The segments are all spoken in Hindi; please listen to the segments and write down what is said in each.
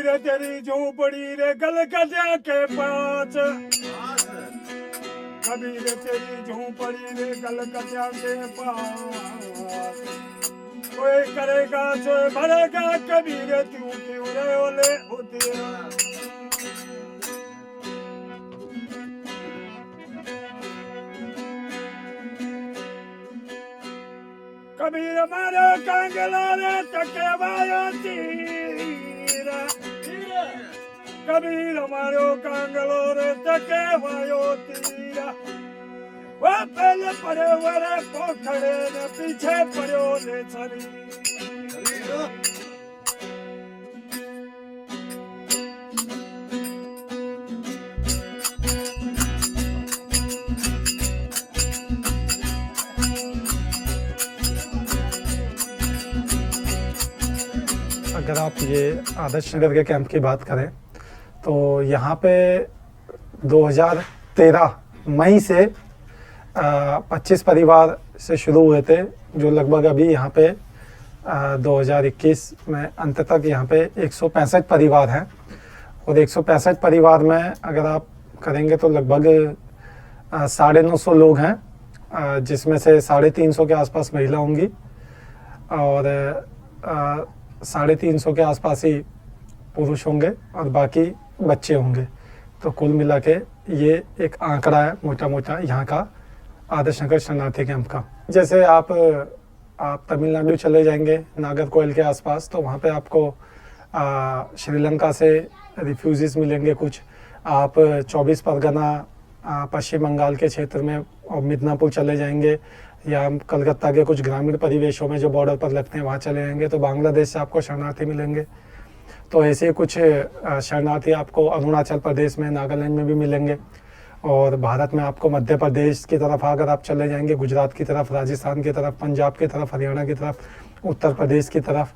रे तेरी झोपड़ी रे गलगतिया के पास, कबीर तेरी झोपड़ी रे गलगतिया के पास, कोई करेगा सो भरेगा, कबीर तू क्यों रे ओले होते। कबीर मारो कांगला रे टके वायो तीर, कबीर मारो कांगलो रे टके वायो तीर, वो पहले पड़े वरे पोखड़े ने पीछे पड़ो ने छरी। अगर आप ये आदर्श नगर के कैंप की बात करें तो यहाँ पे 2013 मई से 25 परिवार से शुरू हुए थे, जो लगभग अभी यहाँ पे 2021 में अंत तक यहाँ पे 165 परिवार हैं। और 165 परिवार में अगर आप करेंगे तो लगभग 950 लोग हैं, जिसमें से 350 के आसपास महिला होंगी और 350 के आसपास ही पुरुष होंगे और बाकी बच्चे होंगे। तो कुल मिला के ये एक आंकड़ा है मोटा मोटा यहाँ का आदर्श नगर शरणार्थी कैंप का। जैसे आप तमिलनाडु चले जाएंगे नागरकोइल के आसपास, तो वहाँ पे आपको श्रीलंका से रिफ्यूजीज मिलेंगे कुछ। आप 24 परगना पश्चिम बंगाल के क्षेत्र में और मिदनापुर चले जाएंगे, या कलकत्ता के कुछ ग्रामीण परिवेशों में जो बॉर्डर पर लगते हैं वहाँ चले जाएंगे तो बांग्लादेश से आपको शरणार्थी मिलेंगे। तो ऐसे कुछ शरणार्थी आपको अरुणाचल प्रदेश में, नागालैंड में भी मिलेंगे। और भारत में आपको मध्य प्रदेश की तरफ अगर आप चले जाएंगे, गुजरात की तरफ, राजस्थान की तरफ, पंजाब की तरफ, हरियाणा की तरफ, उत्तर प्रदेश की तरफ,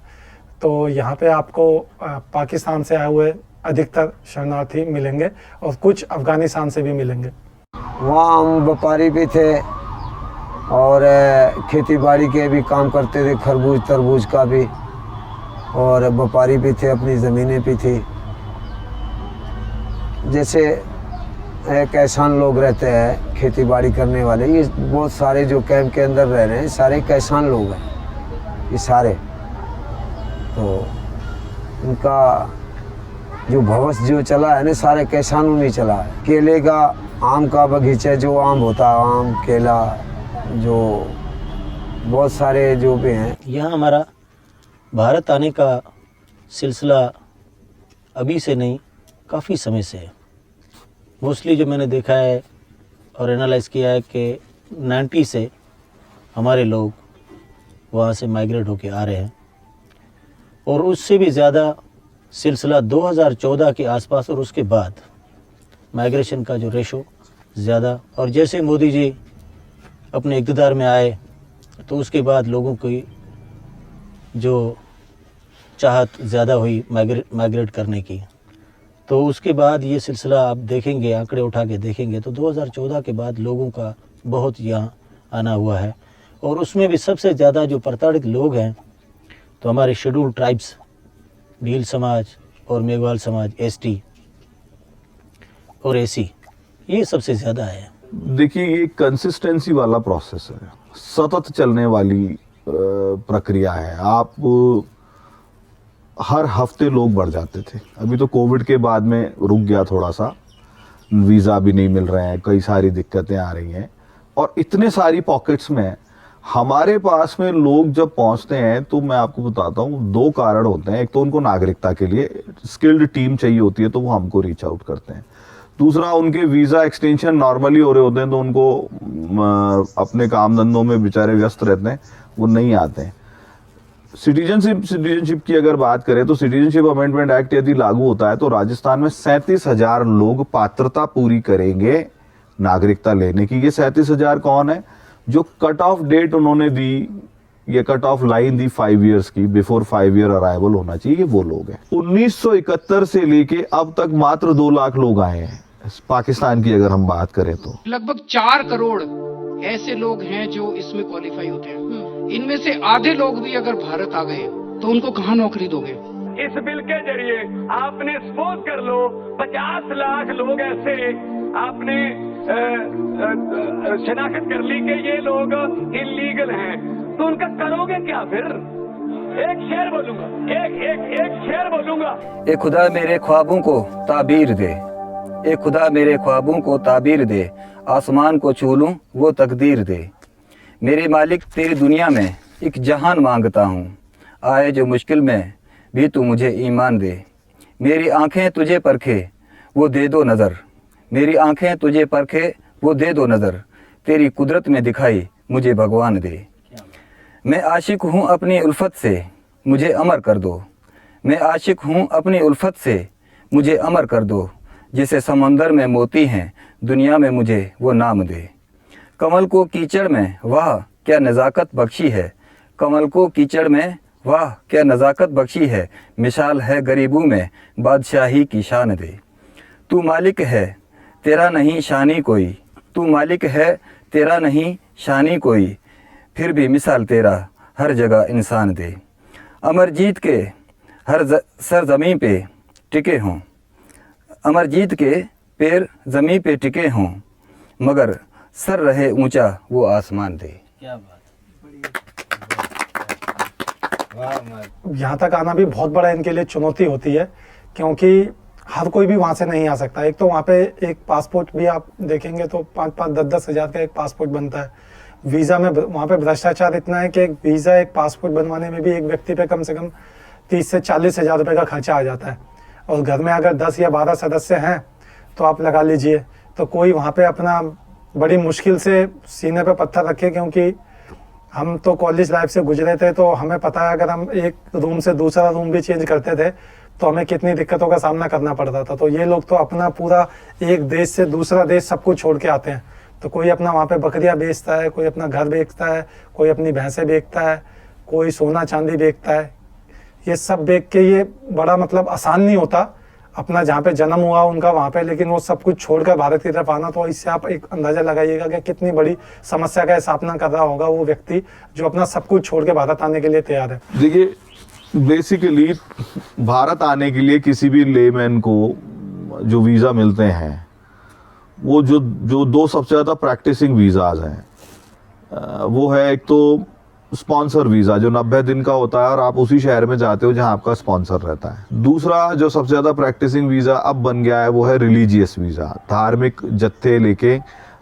तो यहाँ पे आपको पाकिस्तान से आए हुए अधिकतर शरणार्थी मिलेंगे और कुछ अफगानिस्तान से भी मिलेंगे। वहाँ हम व्यापारी भी थे और खेती बाड़ी के भी काम करते थे, खरबूज तरबूज का भी, और व्यापारी भी थे, अपनी ज़मीनें भी थी। जैसे किसान लोग रहते हैं खेती बाड़ी करने वाले, ये बहुत सारे जो कैंप के अंदर रह रहे हैं सारे किसान लोग हैं ये सारे। तो उनका जो भविष्य जो चला है ना सारे किसानों ने चला है। केले का, आम का बगीचा, जो आम होता है, आम केला, जो बहुत सारे जो भी हैं। यहाँ हमारा भारत आने का सिलसिला अभी से नहीं, काफ़ी समय से है। मोस्टली जो मैंने देखा है और एनालाइज किया है कि 90 से हमारे लोग वहाँ से माइग्रेट होके आ रहे हैं, और उससे भी ज़्यादा सिलसिला 2014 के आसपास और उसके बाद माइग्रेशन का जो रेशो ज़्यादा। और जैसे मोदी जी अपने इक़्तिदार में आए तो उसके बाद लोगों की जो चाहत ज़्यादा हुई माइग्रेट करने की, तो उसके बाद ये सिलसिला आप देखेंगे, आंकड़े उठा के देखेंगे तो 2014 के बाद लोगों का बहुत यहाँ आना हुआ है। और उसमें भी सबसे ज़्यादा जो प्रताड़ित लोग हैं तो हमारे शेड्यूल्ड ट्राइब्स, भील समाज और मेघवाल समाज, ST और AC, ये सबसे ज़्यादा है। देखिए, ये कंसिस्टेंसी वाला प्रोसेस है, सतत चलने वाली प्रक्रिया है। आप हर हफ्ते लोग बढ़ जाते थे, अभी तो कोविड के बाद में रुक गया थोड़ा सा, वीज़ा भी नहीं मिल रहे हैं, कई सारी दिक्कतें आ रही हैं। और इतने सारी पॉकेट्स में हमारे पास में लोग जब पहुंचते हैं तो मैं आपको बताता हूँ 2 कारण होते हैं। एक तो उनको नागरिकता के लिए स्किल्ड टीम चाहिए होती है तो वो हमको रीच आउट करते हैं। दूसरा, उनके वीज़ा एक्सटेंशन नॉर्मली हो रहे होते हैं तो उनको अपने काम धंधों में बेचारे व्यस्त रहते हैं, वो नहीं आते हैं। सिटीजनशिप की अगर बात करें तो सिटीजनशिप अमेंडमेंट एक्ट यदि लागू होता है तो राजस्थान में 37,000 लोग पात्रता पूरी करेंगे नागरिकता लेने की। ये 37,000 कौन है? जो कट ऑफ डेट उन्होंने दी, ये कट ऑफ लाइन दी 5 इयर्स की, बिफोर 5 ईयर अराइवल होना चाहिए, ये वो लोग हैं। 1971 से लेके अब तक मात्र 2 लाख लोग आए हैं पाकिस्तान की अगर हम बात करें तो। लगभग 4 करोड़ ऐसे लोग हैं जो इसमें क्वालिफाई होते हैं। इनमें से आधे लोग भी अगर भारत आ गए तो उनको कहाँ नौकरी दोगे? इस बिल के जरिए आपने सपोज कर लो 50 लाख लोग ऐसे आपने शनाख्त कर ली कि ये लोग इलीगल हैं, तो उनका करोगे क्या फिर? एक शेर बोलूंगा, एक शेर बोलूंगा। ए खुदा मेरे ख्वाबों को ताबीर दे, ए खुदा मेरे ख्वाबों को ताबीर दे, आसमान को छू लूं वो तकदीर दे। मेरे मालिक तेरी दुनिया में एक जहान मांगता हूँ, आए जो मुश्किल में भी तू मुझे ईमान दे। मेरी आंखें तुझे परखे वो दे दो नज़र, मेरी आंखें तुझे परखे वो दे दो नज़र, तेरी कुदरत में दिखाई मुझे भगवान दे। मैं आशिक हूँ अपनी उल्फत से मुझे अमर कर दो, मैं आशिक हूँ अपनी उल्फत से मुझे अमर कर दो। जिसे समंदर में मोती हैं दुनिया में मुझे वो नाम दे। कमल को कीचड़ में वाह क्या नज़ाकत बख्शी है, कमल को कीचड़ में वाह क्या नज़ाकत बख्शी है, मिसाल है गरीबों में बादशाही की शान दे। तू मालिक है तेरा नहीं शानी कोई, तू मालिक है तेरा नहीं शानी कोई, फिर भी मिसाल तेरा हर जगह इंसान दे। अमरजीत के हर सरजमीं पे टिके हों, अमरजीत के पैर ज़मीं पे टिके हों, मगर सर रहे ऊंचा वो आसमान दे। क्या बात। यहाँ तक आना भी बहुत बड़ा इनके लिए चुनौती होती है, क्योंकि हर कोई भी वहाँ से नहीं आ सकता। एक तो वहाँ पे एक पासपोर्ट भी आप देखेंगे तो 5-10 हज़ार का एक पासपोर्ट बनता है। वीज़ा में वहाँ पे भ्रष्टाचार इतना है कि एक वीज़ा एक पासपोर्ट बनवाने में भी एक व्यक्ति पे कम से कम 30 से 40 हज़ार रुपये का खर्चा आ जाता है। और घर में अगर 10 या 12 सदस्य हैं तो आप लगा लीजिए, तो कोई वहाँ पे अपना बड़ी मुश्किल से सीने पे पत्थर रखे, क्योंकि हम तो कॉलेज लाइफ से गुजरे थे तो हमें पता है अगर हम एक रूम से दूसरा रूम भी चेंज करते थे तो हमें कितनी दिक्कतों का सामना करना पड़ता था। तो ये लोग तो अपना पूरा एक देश से दूसरा देश सब कुछ छोड़ के आते हैं। तो कोई अपना वहाँ पे बकरियाँ बेचता है, कोई अपना घर बेचता है, कोई अपनी भैंसें बेचता है, कोई सोना चांदी बेचता है। ये सब बेच के ये बड़ा मतलब आसान नहीं होता अपना जहाँ पे जन्म हुआ उनका वहाँ पे, लेकिन वो सब कुछ छोड़कर भारत की तरफ आना, तो इससे आप एक अंदाज़ा लगाइएगा कि कितनी बड़ी समस्या का सामना कर रहा होगा वो व्यक्ति जो अपना सब कुछ छोड़ के भारत आने के लिए तैयार है। देखिए, बेसिकली भारत आने के लिए किसी भी लेमैन को जो वीज़ा मिलते हैं वो जो दो सबसे ज़्यादा प्रैक्टिसिंग वीज़ाज हैं, वो है एक तो स्पॉन्सर वीज़ा जो 90 दिन का होता है और आप उसी शहर में जाते हो जहां आपका स्पॉन्सर रहता है। दूसरा जो सबसे ज़्यादा प्रैक्टिसिंग वीज़ा अब बन गया है वो है रिलीजियस वीज़ा। धार्मिक जत्थे लेके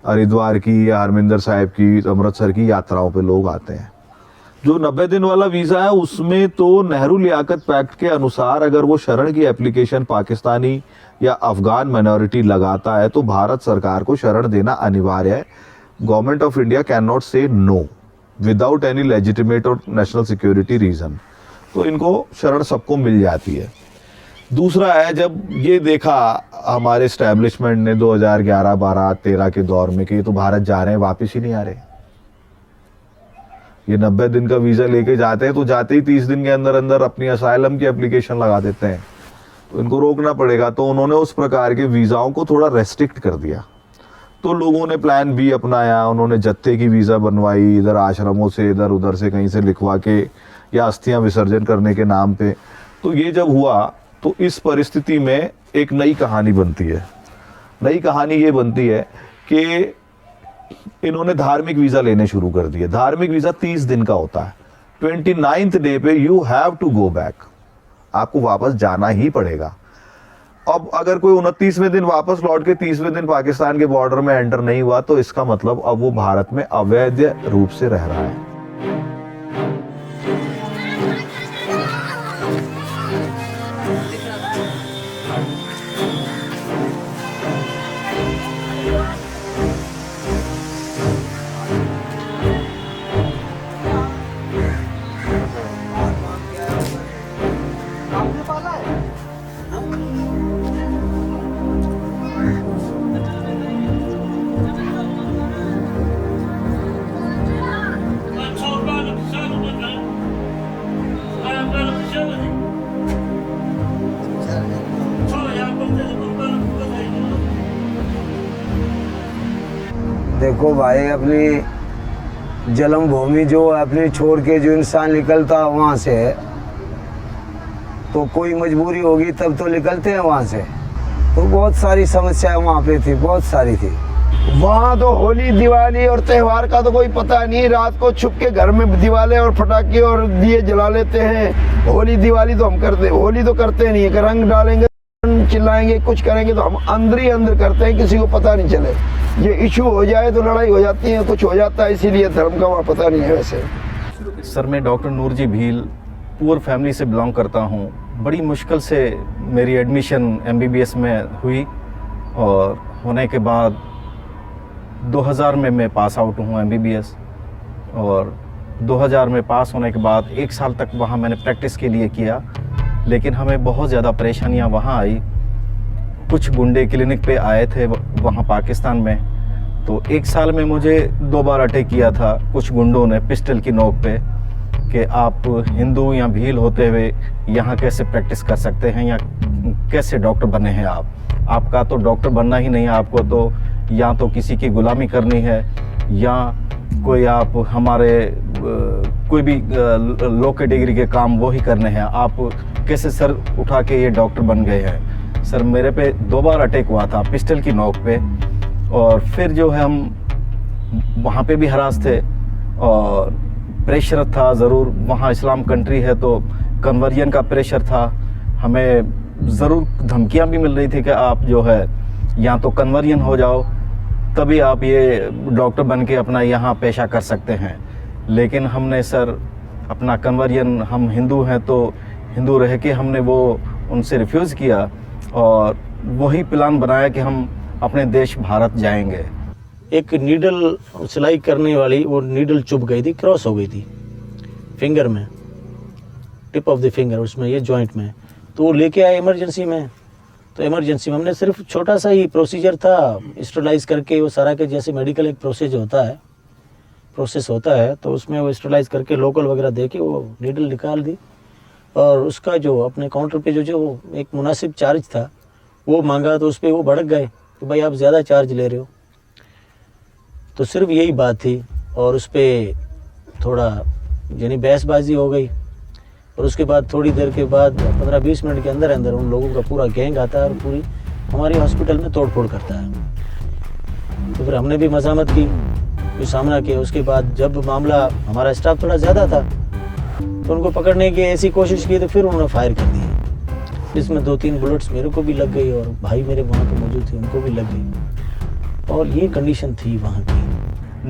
हरिद्वार की या हरमिंदर साहिब की, अमृतसर की यात्राओं पे लोग आते हैं। जो 90 दिन वाला वीज़ा है उसमें तो नेहरू लियाकत पैक्ट के अनुसार अगर वो शरण की एप्लीकेशन पाकिस्तानी या अफगान माइनॉरिटी लगाता है तो भारत सरकार को शरण देना अनिवार्य है। Government of India can not से नो विदाउट एनी लेजिटिमेट और नेशनल सिक्योरिटी रीज़न, तो इनको शरण सबको मिल जाती है। दूसरा है, जब ये देखा हमारे इस्टेब्लिशमेंट ने 2011, 12, 13 के दौर में कि ये तो भारत जा रहे हैं, वापस ही नहीं आ रहे, ये 90 दिन का वीज़ा लेके जाते हैं तो जाते ही 30 दिन के अंदर अंदर अपनी असाइलम की एप्लीकेशन लगा देते हैं, तो इनको रोकना पड़ेगा। तो उन्होंने उस प्रकार के वीज़ाओं को थोड़ा रेस्ट्रिक्ट कर दिया। तो लोगों ने प्लान बी अपनाया, उन्होंने जत्थे की वीज़ा बनवाई, इधर आश्रमों से इधर उधर से कहीं से लिखवा के या अस्थियां विसर्जन करने के नाम पे। तो ये जब हुआ तो इस परिस्थिति में एक नई कहानी बनती है। नई कहानी ये बनती है कि इन्होंने धार्मिक वीज़ा लेने शुरू कर दिए। धार्मिक वीज़ा 30 दिन का होता है। 29th डे पे you have to go back, आपको वापस जाना ही पड़ेगा। अब अगर कोई 29वें दिन वापस लौट के 30वें दिन पाकिस्तान के बॉर्डर में एंटर नहीं हुआ तो इसका मतलब अब वो भारत में अवैध रूप से रह रहा है। देखो भाई, अपनी जन्मभूमि जो अपनी छोड़ के जो इंसान निकलता वहाँ से, तो कोई मजबूरी होगी तब तो निकलते हैं वहाँ से। तो बहुत सारी समस्याएं वहाँ पे थी, बहुत सारी थी। वहाँ तो होली दिवाली और त्योहार का तो कोई पता नहीं। रात को छुप के घर में दिवाले और पटाखे और दिए जला लेते हैं। होली दिवाली तो हम करते, होली तो करते नहीं है। रंग डालेंगे, चिल्लाएंगे, कुछ करेंगे तो हम अंदर ही अंदर करते हैं, किसी को पता नहीं चले। ये इशू हो जाए तो लड़ाई हो जाती है, कुछ हो जाता है, इसीलिए धर्म का वहाँ पता नहीं है। वैसे सर मैं डॉक्टर नूरजी भील पुअर फैमिली से बिलोंग करता हूँ। बड़ी मुश्किल से मेरी एडमिशन MBBS में हुई और होने के बाद 2000 में मैं पास आउट हूँ MBBS। और 2000 में पास होने के बाद 1 साल तक वहाँ मैंने प्रैक्टिस के लिए किया, लेकिन हमें बहुत ज़्यादा परेशानियाँ वहाँ आई। कुछ गुंडे क्लिनिक पे आए थे वहाँ पाकिस्तान में, तो 1 साल में मुझे 2 बार अटैक किया था कुछ गुंडों ने पिस्टल की नोक पे कि आप हिंदू या भील होते हुए यहाँ कैसे प्रैक्टिस कर सकते हैं या कैसे डॉक्टर बने हैं आपका तो डॉक्टर बनना ही नहीं है, आपको तो या तो किसी की गुलामी करनी है या कोई आप हमारे कोई भी लो कैटेगरी के काम वो ही करने हैं, आप कैसे सर उठा के ये डॉक्टर बन गए हैं। सर मेरे पे 2 बार अटैक हुआ था पिस्टल की नोक पे, और फिर जो है हम वहाँ पे भी हरास थे और प्रेशर था ज़रूर। वहाँ इस्लाम कंट्री है तो कन्वर्जन का प्रेशर था, हमें ज़रूर धमकियाँ भी मिल रही थी कि आप जो है या तो कन्वर्जन हो जाओ तभी आप ये डॉक्टर बन के अपना यहाँ पेशा कर सकते हैं। लेकिन हमने सर अपना कन्वर्जन, हम हिंदू हैं तो हिंदू रह के हमने वो उनसे रिफ्यूज़ किया और वही प्लान बनाया कि हम अपने देश भारत जाएंगे। एक नीडल सिलाई करने वाली, वो नीडल चुभ गई थी, क्रॉस हो गई थी फिंगर में, टिप ऑफ द फिंगर, उसमें ये जॉइंट में। तो वो लेके आए इमरजेंसी में। तो इमरजेंसी में हमने सिर्फ छोटा सा ही प्रोसीजर था, स्टरलाइज करके वो सारा के जैसे मेडिकल एक प्रोसेस होता है तो उसमें वो स्टरलाइज करके लोकल वगैरह दे के वो नीडल निकाल दी। और उसका जो अपने काउंटर पे जो एक मुनासिब चार्ज था वो मांगा, तो उस पर वो भड़क गए कि भाई आप ज़्यादा चार्ज ले रहे हो। तो सिर्फ यही बात थी और उस पर थोड़ा यानी बहसबाजी हो गई। और उसके बाद थोड़ी देर के बाद 15-20 मिनट के अंदर अंदर उन लोगों का पूरा गैंग आता है और पूरी हमारी हॉस्पिटल में तोड़फोड़ करता है। तो फिर हमने भी मज़ामत की, फिर सामना किया। उसके बाद जब मामला, हमारा स्टाफ थोड़ा ज़्यादा था तो उनको पकड़ने की ऐसी कोशिश की तो फिर उन्होंने फायर कर दिए, जिसमें 2-3 बुलेट्स मेरे को भी लग गई और भाई मेरे वहाँ पे मौजूद थे उनको भी लग गई। और ये कंडीशन थी वहाँ की।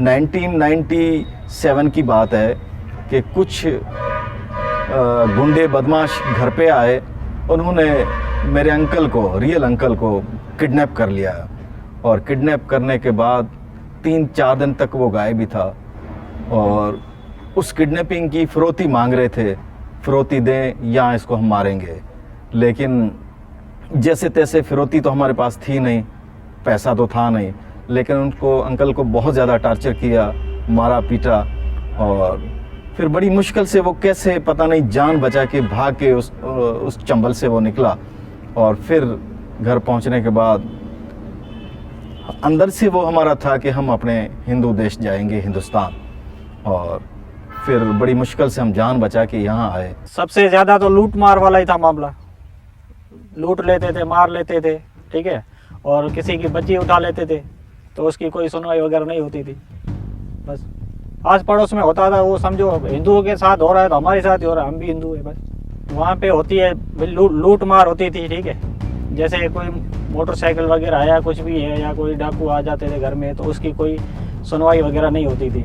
1997 की बात है कि कुछ गुंडे बदमाश घर पे आए, उन्होंने मेरे अंकल को, रियल अंकल को किडनैप कर लिया और किडनैप करने के बाद 3-4 दिन तक वो गायब भी था और उस किडनैपिंग की फिरौती मांग रहे थे, फिरौती दें या इसको हम मारेंगे। लेकिन जैसे तैसे फिरौती तो हमारे पास थी नहीं, पैसा तो था नहीं, लेकिन उनको अंकल को बहुत ज़्यादा टार्चर किया, मारा पीटा और फिर बड़ी मुश्किल से वो कैसे पता नहीं जान बचा के भाग के उस चंबल से वो निकला। और फिर घर पहुंचने के बाद अंदर से वो हमारा था कि हम अपने हिंदू देश जाएंगे, हिंदुस्तान। और फिर बड़ी मुश्किल से हम जान बचा के यहाँ आए। सबसे ज़्यादा तो लूट मार वाला ही था मामला। लूट लेते थे, मार लेते थे, ठीक है, और किसी की बच्ची उठा लेते थे तो उसकी कोई सुनवाई वगैरह नहीं होती थी। बस आस पड़ोस में होता था, वो समझो हिंदुओं के साथ हो रहा है तो हमारे साथ ही हो रहा है, हम भी हिंदू है। बस वहाँ पे होती है लूट मार होती थी, ठीक है। जैसे कोई मोटरसाइकिल वगैरह आया कुछ भी है या कोई डाकू आ जाते थे घर में तो उसकी कोई सुनवाई वगैरह नहीं होती थी,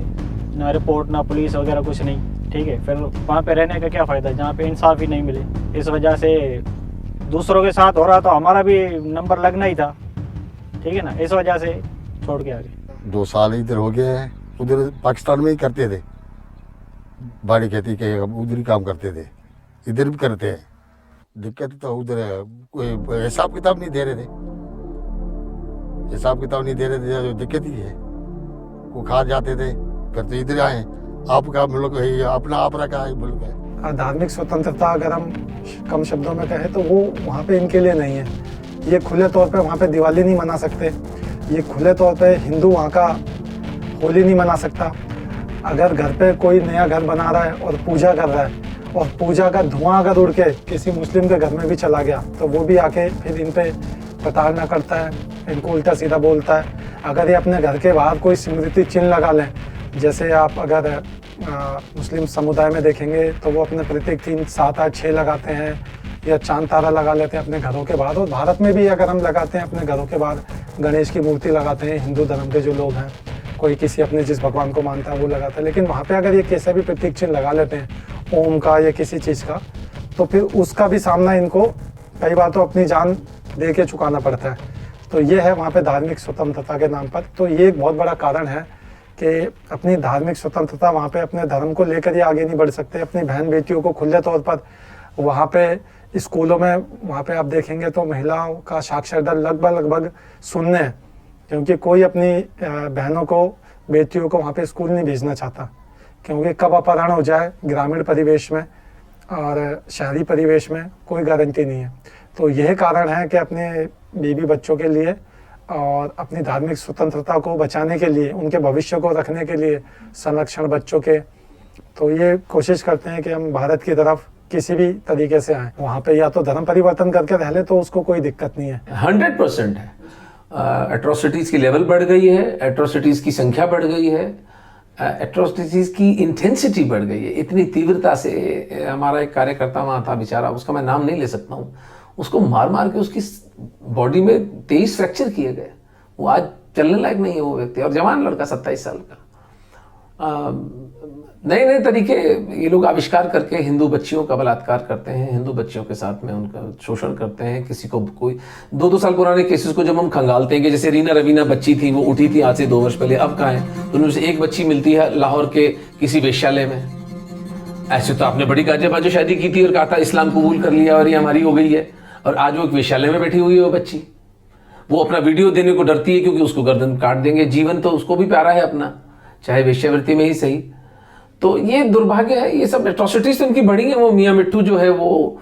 ना रिपोर्ट ना पुलिस वगैरह कुछ नहीं, ठीक है। फिर वहाँ पे रहने का क्या फ़ायदा जहाँ पे इंसाफ ही नहीं मिले। इस वजह से दूसरों के साथ हो रहा तो हमारा भी नंबर लगना ही था, ठीक है ना। इस वजह से छोड़ के आ गए। 2 साल इधर हो गए हैं, उधर पाकिस्तान में ही करते थे, बाड़ी खेती के उधर ही काम करते थे, इधर भी करते हैं। दिक्कत तो उधर कोई हिसाब किताब नहीं दे रहे थे, हिसाब किताब नहीं दे रहे थे, जो दिक्कत ही है। वो खा जाते थे, फिर तो इधर आए, आपका मुल्क है, अपना आप रखा है मुल्क है। धार्मिक स्वतंत्रता अगर हम कम शब्दों में कहें तो वो वहाँ पे इनके लिए नहीं है। ये खुले तौर पे वहाँ पे दिवाली नहीं मना सकते, ये खुले तौर पे हिंदू वहाँ का होली नहीं मना सकता। अगर घर पे कोई नया घर बना रहा है और पूजा कर रहा है और पूजा का धुआं अगर उड़ के किसी मुस्लिम के घर में भी चला गया तो वो भी आके फिर इन पे प्रताड़ना करता है, इनको उल्टा सीधा बोलता है। अगर ये अपने घर के बाहर कोई स्मृति चिन्ह लगा लें, जैसे आप अगर मुस्लिम समुदाय में देखेंगे तो वो अपने प्रत्येक 3, 7, 8, 6 लगाते हैं या चांद तारा लगा लेते हैं अपने घरों के बाहर। और भारत में भी अगर हम लगाते हैं अपने घरों के बाहर गणेश की मूर्ति लगाते हैं, हिंदू धर्म के जो लोग हैं, कोई किसी अपने जिस भगवान को मानता है वो लगाता है। लेकिन वहाँ पे अगर ये कैसा भी प्रतीक चिन्ह लगा लेते हैं ओम का या किसी चीज़ का, तो फिर उसका भी सामना इनको कई बार तो अपनी जान दे के चुकाना पड़ता है। तो ये है वहाँ पे धार्मिक स्वतंत्रता के नाम पर। तो ये एक बहुत बड़ा कारण है कि अपनी धार्मिक स्वतंत्रता वहाँ पे अपने धर्म को लेकर ये आगे नहीं बढ़ सकते। अपनी बहन बेटियों को खुले तौर पर वहाँ पे स्कूलों में वहाँ पे आप देखेंगे तो महिलाओं का साक्षर दर लगभग शून्य है, क्योंकि कोई अपनी बहनों को, बेटियों को वहाँ पे स्कूल नहीं भेजना चाहता, क्योंकि कब अपहरण हो जाए ग्रामीण परिवेश में और शहरी परिवेश में कोई गारंटी नहीं है। तो यह कारण है कि अपने बीवी बच्चों के लिए और अपनी धार्मिक स्वतंत्रता को बचाने के लिए, उनके भविष्य को रखने के लिए, संरक्षण बच्चों के, तो ये कोशिश करते हैं कि हम भारत की तरफ किसी भी तरीके से आए। वहाँ पे या तो धर्म परिवर्तन करके रह ले तो उसको कोई दिक्कत नहीं है। 100% है। एट्रोसिटीज़ की लेवल बढ़ गई है, एट्रोसिटीज़ की संख्या बढ़ गई है, एट्रोसिटीज़ की इंटेंसिटी बढ़ गई है। इतनी तीव्रता से हमारा एक कार्यकर्ता वहाँ था बेचारा, उसका मैं नाम नहीं ले सकता हूँ, उसको मार मार के उसकी बॉडी में 23 फ्रैक्चर किए गए। वो आज चलने लायक नहीं है वो व्यक्ति, और जवान लड़का 27 साल का। नए नए तरीके ये लोग आविष्कार करके हिंदू बच्चियों का बलात्कार करते हैं, हिंदू बच्चियों के साथ में उनका शोषण करते हैं। किसी को कोई 2-2 साल पुराने केसेस को जब हम खंगालते हैं कि जैसे रीना रवीना बच्ची थी, वो उठी थी आज से 2 वर्ष पहले, अब कहाँ है? तो उनमें से एक बच्ची मिलती है लाहौर के किसी वेश्यालय में। ऐसे तो आपने बड़ी गाजे बाजो शादी की थी और कहा था इस्लाम कबूल कर लिया और ये हमारी हो गई है, और आज वो एक वेश्यालय में बैठी हुई है वो बच्ची। वो अपना वीडियो देने को डरती है क्योंकि उसको गर्दन काट देंगे। जीवन तो उसको भी प्यारा है अपना, चाहे वेश्यावृत्ति में ही सही। तो ये दुर्भाग्य है, ये सब एट्रोसिटीज उनकी बढ़ी है। वो मियाँ मिट्टू जो है वो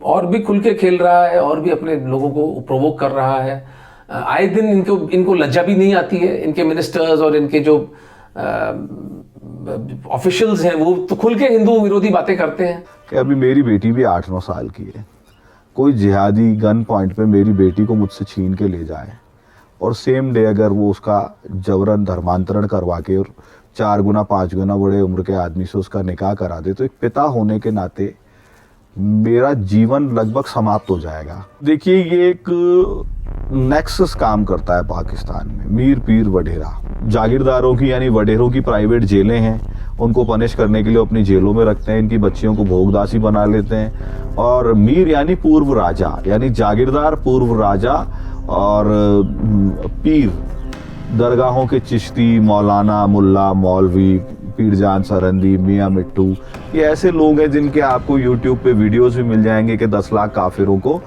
और भी खुल के खेल रहा है और भी अपने लोगों को प्रोवोक कर रहा है। आए दिन इनको लज्जा भी नहीं आती है। इनके मिनिस्टर्स और इनके जो ऑफिशियल्स हैं वो तो खुल के हिंदू विरोधी बातें करते हैं। कि अभी मेरी बेटी भी 8-9 साल की है, कोई जिहादी गन पॉइंट पे मेरी बेटी को मुझसे छीन के ले जाए और सेम डे अगर वो उसका जबरन धर्मांतरण करवा के और 4 गुना 5 गुना बड़े उम्र के आदमी से उसका निकाह करा दे, तो एक पिता होने के नाते मेरा जीवन लगभग समाप्त हो जाएगा। देखिए, ये एक नेक्सस काम करता है पाकिस्तान में। मीर पीर वडेरा, जागीरदारों की यानी वडेरों की प्राइवेट जेलें हैं, उनको पनिश करने के लिए अपनी जेलों में रखते हैं, इनकी बच्चियों को भोगदासी बना लेते हैं। और मीर यानी पूर्व राजा, यानी जागीरदार पूर्व राजा, और पीर दरगाहों के चिश्ती, मौलाना, मुल्ला, मौलवी, पीरजान सरंदी, मियाँ मिट्टू, ये ऐसे लोग हैं जिनके आपको यूट्यूब पे वीडियोस भी मिल जाएंगे कि 10 लाख काफिरों को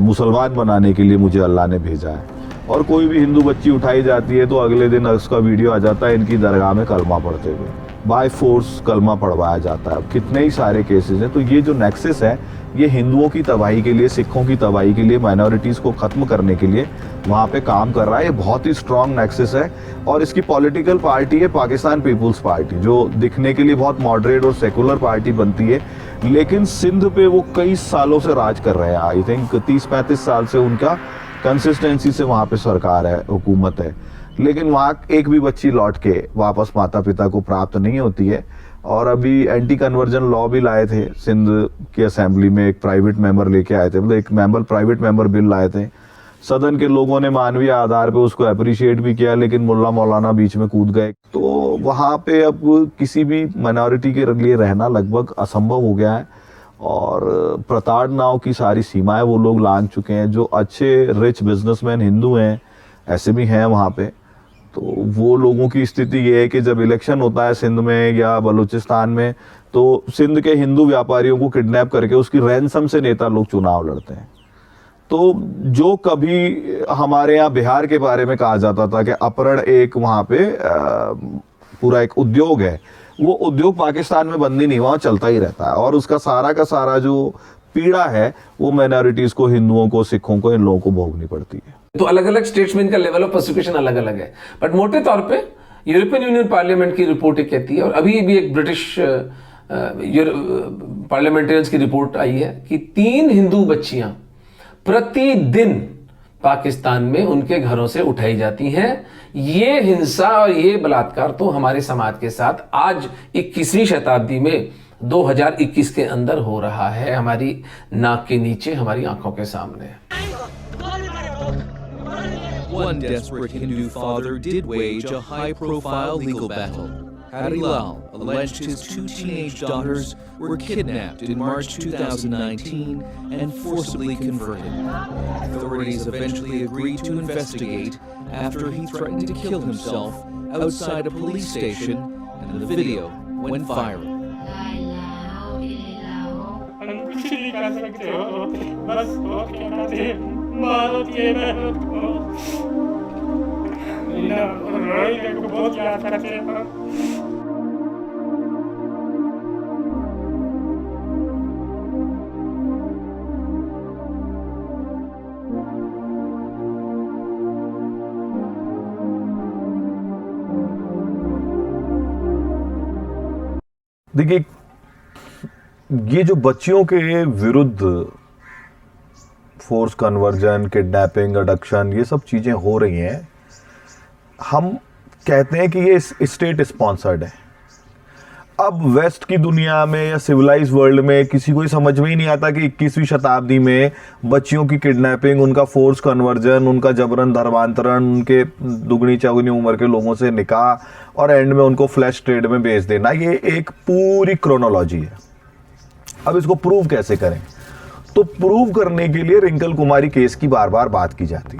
मुसलमान बनाने के लिए मुझे अल्लाह ने भेजा है। और कोई भी हिंदू बच्ची उठाई जाती है तो अगले दिन उसका वीडियो आ जाता है इनकी दरगाह में कलमा पढ़ते हुए, बाय फोर्स कलमा पढ़वाया जाता है। कितने ही सारे केसेस हैं। तो ये जो नेक्सस है, ये हिंदुओं की तबाही के लिए, सिखों की तबाही के लिए, माइनॉरिटीज़ को ख़त्म करने के लिए वहाँ पे काम कर रहा है। ये बहुत ही स्ट्रॉन्ग नेक्सस है। और इसकी पॉलिटिकल पार्टी है पाकिस्तान पीपुल्स पार्टी, जो दिखने के लिए बहुत मॉडरेट और सेकुलर पार्टी बनती है, लेकिन सिंध पे वो कई सालों से राज कर रहे हैं। आई थिंक 30-35 साल से उनका कंसिस्टेंसी से वहाँ पे सरकार है, हुकूमत है, लेकिन वहाँ एक भी बच्ची लौट के वापस माता पिता को प्राप्त नहीं होती है। और अभी एंटी कन्वर्जन लॉ भी लाए थे सिंध की असेंबली में, एक प्राइवेट मेंबर लेके आए थे, मतलब एक प्राइवेट मेंबर बिल लाए थे। सदन के लोगों ने मानवीय आधार पे उसको अप्रिशिएट भी किया, लेकिन मुल्ला मौलाना बीच में कूद गए। तो वहाँ पे अब किसी भी माइनॉरिटी के लिए रहना लगभग असंभव हो गया है। और प्रताड़नाओं की सारी सीमाएं वो लोग लांघ चुके हैं। जो अच्छे रिच बिजनेसमैन हिंदू हैं, ऐसे भी हैं वहाँ पे, तो वो लोगों की स्थिति ये है कि जब इलेक्शन होता है सिंध में या बलूचिस्तान में, तो सिंध के हिंदू व्यापारियों को किडनैप करके उसकी रैंसम से नेता लोग चुनाव लड़ते हैं। तो जो कभी हमारे यहाँ बिहार के बारे में कहा जाता था कि अपहरण एक वहाँ पे पूरा एक उद्योग है, वो उद्योग पाकिस्तान में बंद ही नहीं, वहाँ चलता ही रहता है। और उसका सारा का सारा जो पीड़ा है वो माइनॉरिटीज को, हिंदुओं को, सिखों को, इन लोगों को भोगनी पड़ती है। तो अलग अलग स्टेट्स में इनका लेवल ऑफ प्रोसिक्यूशन अलग अलग है, बट मोटे तौर पे यूरोपियन यूनियन पार्लियामेंट की रिपोर्ट कहती है, और अभी भी एक ब्रिटिश पार्लियामेंटेरियंस की रिपोर्ट आई है कि 3 हिंदू बच्चियां प्रतिदिन पाकिस्तान में उनके घरों से उठाई जाती हैं। ये हिंसा और ये बलात्कार तो हमारे समाज के साथ आज 21वीं शताब्दी में 2021 के अंदर हो रहा है, हमारी नाक के नीचे, हमारी आंखों के सामने। One desperate Hindu father did wage a high-profile legal battle. Hari Lal alleged his 2 teenage daughters were kidnapped in March 2019 and forcibly converted. Authorities eventually agreed to investigate after he threatened to kill himself outside a police station, and the video went viral. कुछ नहीं कर सकते हो, बस वो कहना दे, मारो के बहनों को। ना रोई को बहुत याद करते हैं। देखिए, ये जो बच्चियों के विरुद्ध फोर्स कन्वर्जन, किडनैपिंग, अडक्शन, ये सब चीज़ें हो रही हैं, हम कहते हैं कि ये स्टेट स्पॉन्सर्ड है। अब वेस्ट की दुनिया में या सिविलाइज वर्ल्ड में किसी को समझ में ही नहीं आता कि 21वीं शताब्दी में बच्चियों की किडनैपिंग, उनका फोर्स कन्वर्जन, उनका जबरन धर्मांतरण, उनके दुगनी चौगुनी उम्र के लोगों से निकाह और एंड में उनको फ्लैश ट्रेड में बेच देना, ये एक पूरी क्रोनोलॉजी है। अब इसको प्रूव कैसे करें? तो प्रूव करने के लिए रिंकल कुमारी केस की बार बार बात की जाती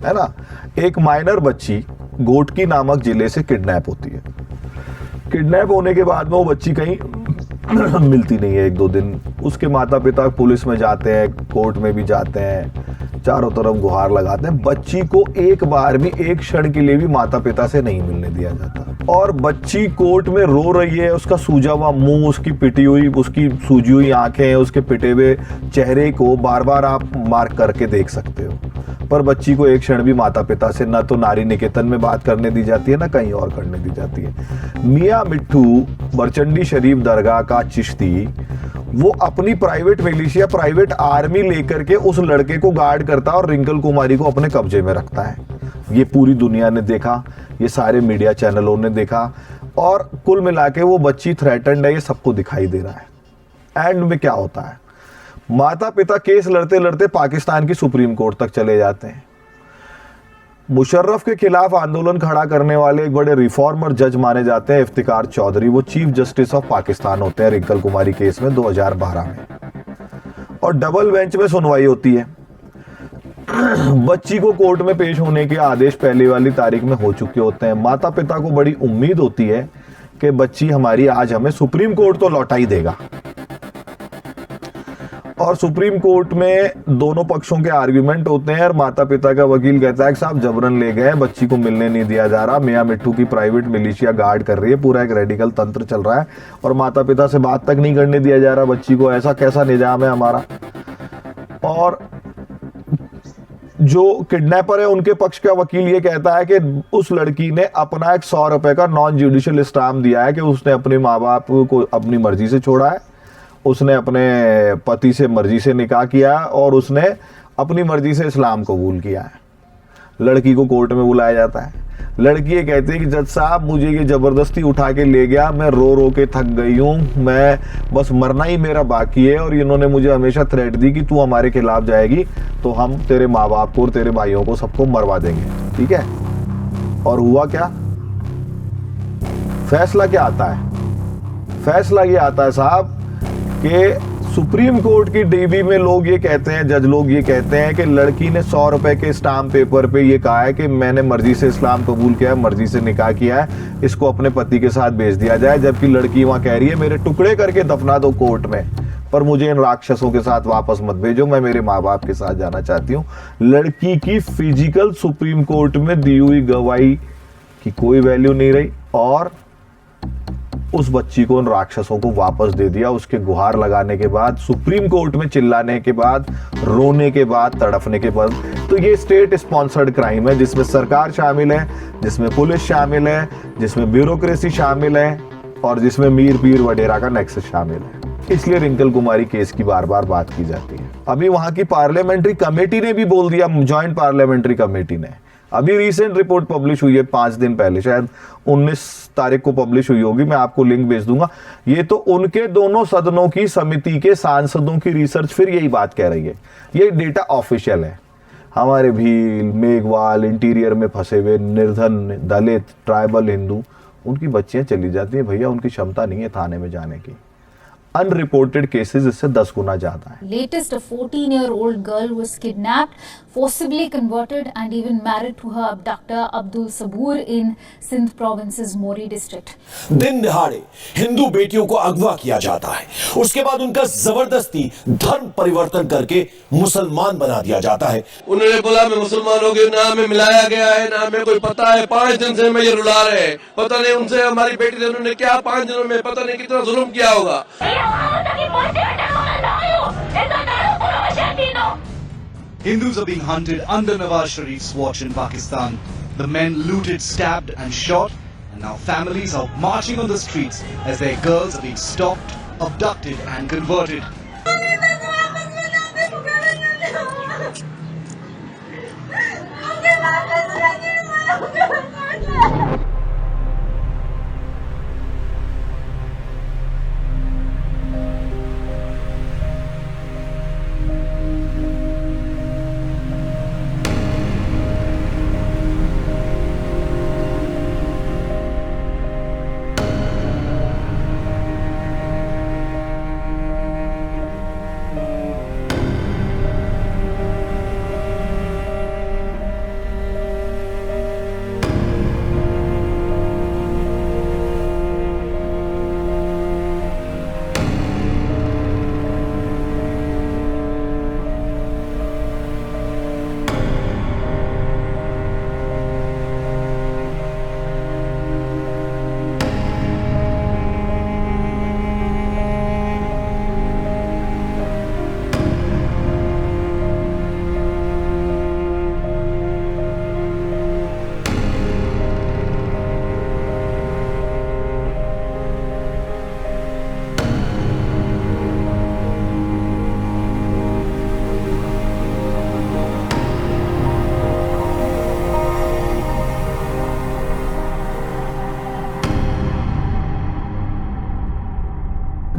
है ना। एक माइनर बच्ची गोटकी नामक जिले से किडनैप होती है। किडनैप होने के बाद में वो बच्ची कहीं मिलती नहीं है 1-2 दिन। उसके माता पिता पुलिस में जाते हैं, कोर्ट में भी जाते हैं, चारों तरफ गुहार लगाते हैं। बच्ची को एक बार भी, एक क्षण के लिए भी माता पिता से नहीं मिलने दिया जाता। और बच्ची कोर्ट में रो रही है, उसका सूजा हुआ मुंह, उसकी पिटी हुई, उसकी सूजी हुई आंखें, उसके पिटे हुए चेहरे को बार बार आप मार्क करके देख सकते हो। पर बच्ची को एक क्षण भी माता पिता से ना तो नारी निकेतन में बात करने दी जाती है, ना कहीं और करने दी जाती है। मियाँ मिट्ठू बरचंडी शरीफ दरगाह का चिश्ती, वो अपनी प्राइवेट मिलिशिया, प्राइवेट आर्मी लेकर के उस लड़के को गार्ड करता है और रिंकल कुमारी को अपने कब्जे में रखता है। ये पूरी दुनिया ने देखा, ये सारे मीडिया चैनलों ने देखा, और कुल मिला के वो बच्ची थ्रेटन्ड है, ये सबको दिखाई दे रहा है। एंड में क्या होता है? माता पिता केस लड़ते लड़ते पाकिस्तान की सुप्रीम कोर्ट तक चले जाते हैं। मुशर्रफ के खिलाफ आंदोलन खड़ा करने वाले एक बड़े रिफॉर्मर जज माने जाते हैं इफ्तिकार चौधरी। वो चीफ जस्टिस ऑफ पाकिस्तान होते हैं रिंकल कुमारी केस में 2012 में, और डबल बेंच में सुनवाई होती है। बच्ची को कोर्ट में पेश होने के आदेश पहले वाली तारीख में हो चुके होते हैं। माता पिता को बड़ी उम्मीद होती है कि बच्ची हमारी आज हमें सुप्रीम कोर्ट तो लौटा ही देगा। और सुप्रीम कोर्ट में दोनों पक्षों के आर्ग्यूमेंट होते हैं, और माता पिता का वकील कहता है कि साहब जबरन ले गए, बच्ची को मिलने नहीं दिया जा रहा, मियाँ मिट्ठू की प्राइवेट मिलिशिया गार्ड कर रही है, पूरा एक रेडिकल तंत्र चल रहा है, और माता पिता से बात तक नहीं करने दिया जा रहा बच्ची को। ऐसा कैसा निजाम है हमारा? और जो किडनैपर है उनके पक्ष का वकील ये कहता है कि उस लड़की ने अपना एक 100 रुपए का नॉन जुडिशियल स्टाम्प दिया है कि उसने अपने माँ बाप को अपनी मर्जी से छोड़ा है, उसने अपने पति से मर्जी से निकाह किया, और उसने अपनी मर्जी से इस्लाम कबूल किया है। लड़की को कोर्ट में बुलाया जाता है। लड़की ये कहती है कि जज साहब मुझे ये ज़बरदस्ती उठा के ले गया, मैं रो रो के थक गई हूँ, मैं बस मरना ही मेरा बाकी है, और इन्होंने मुझे हमेशा थ्रेट दी कि तू हमारे खिलाफ जाएगी तो हम तेरे माँ बाप को और तेरे भाइयों को सबको मरवा देंगे। ठीक है, और हुआ क्या? फैसला क्या आता है? फैसला ये आता है साहब कि सुप्रीम कोर्ट की डीबी में लोग ये कहते हैं, जज लोग ये कहते हैं कि लड़की ने 100 रुपए के स्टाम्प पेपर पे ये कहा है कि मैंने मर्जी से इस्लाम कबूल किया है, मर्जी से निकाह किया है, इसको अपने पति के साथ भेज दिया जाए। जबकि लड़की वहां कह रही है मेरे टुकड़े करके दफना दो कोर्ट में, पर मुझे इन राक्षसों के साथ वापस मत भेजो, मैं मेरे माँ बाप के साथ जाना चाहती हूँ। लड़की की फिजिकल सुप्रीम कोर्ट में दी हुई गवाही की कोई वैल्यू नहीं रही, और उस बच्ची को उन राक्षसों को वापस दे दिया। उसके गुहार लगाने के बाद, सुप्रीम कोर्ट में चिल्लाने के बाद, रोने के बाद, तड़फने के बाद। तो ये स्टेट स्पॉन्सर्ड क्राइम है जिसमें सरकार शामिल है, जिसमें पुलिस शामिल है, जिसमें ब्यूरोक्रेसी शामिल है, और जिसमें मीर पीर वडेरा का नेक्सस शामिल है। इसलिए रिंकल कुमारी केस की बार बार बात की जाती है। अभी वहां की पार्लियामेंट्री कमेटी ने भी बोल दिया, जॉइंट पार्लियामेंट्री कमेटी ने, अभी रिसेंट रिपोर्ट पब्लिश हुई है 5 दिन पहले, शायद 19 तारीख को पब्लिश हुई होगी, मैं आपको लिंक भेज दूंगा। ये तो उनके दोनों सदनों की समिति के सांसदों की रिसर्च फिर यही बात कह रही है, ये डेटा ऑफिशियल है। हमारे भील, मेघवाल, इंटीरियर में फंसे हुए निर्धन, दलित, ट्राइबल हिंदू, उनकी बच्चियां चली जाती हैं भैया, उनकी क्षमता नहीं है थाने में जाने की। अनरिपोर्टेड केसेस इससे 10 गुना ज्यादा है। Latest, a 14-year-old girl was kidnapped, forcibly converted and even married to her abductor Abdul Sabur in Sindh province's Mori district. दिन दिहाड़े हिंदू बेटियों को अगवा किया जाता है, उसके बाद उनका जबरदस्ती धर्म परिवर्तन करके मुसलमान बना दिया जाता है। उन्होंने बोला मैं मुसलमान हो गया, ना हमें मिलाया गया है, ना हमें कोई पता है। 5 दिन से हमें ये रुला रहे हैं, पता नहीं उनसे हमारी बेटी ने उन्होंने क्या 5 दिनों में पता नहीं कितना जुल्म किया होगा। Hindus are being hunted under Nawaz Sharif's watch in Pakistan. The men looted, stabbed and shot, and now families are marching on the streets as their girls are being stopped, abducted and converted.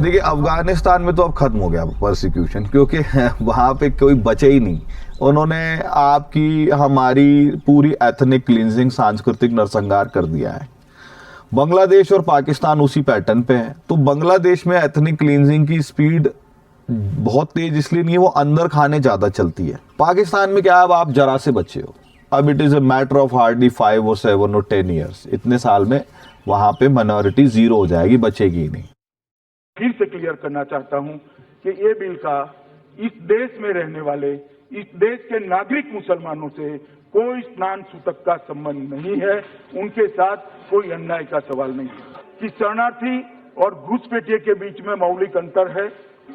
देखिए अफगानिस्तान में तो अब खत्म हो गया परसिक्यूशन, क्योंकि वहाँ पे कोई बचे ही नहीं। उन्होंने आपकी हमारी पूरी एथनिक क्लींजिंग, सांस्कृतिक नरसंहार कर दिया है। बांग्लादेश और पाकिस्तान उसी पैटर्न पे है। तो बांग्लादेश में एथनिक क्लींजिंग की स्पीड बहुत तेज इसलिए नहीं है, वो अंदर खाने ज़्यादा चलती है। पाकिस्तान में क्या है, अब आप जरा से बचे हो, अब it is a matter of hardly 5 or 7 or 10 years, इतने साल में वहाँ पे माइनॉरिटी जीरो हो जाएगी, बचेगी ही नहीं। फिर से क्लियर करना चाहता हूं कि ये बिल का इस देश में रहने वाले, इस देश के नागरिक मुसलमानों से कोई स्नान सूतक का संबंध नहीं है, उनके साथ कोई अन्याय का सवाल नहीं है। कि शरणार्थी और घुसपैठिए के बीच में मौलिक अंतर है,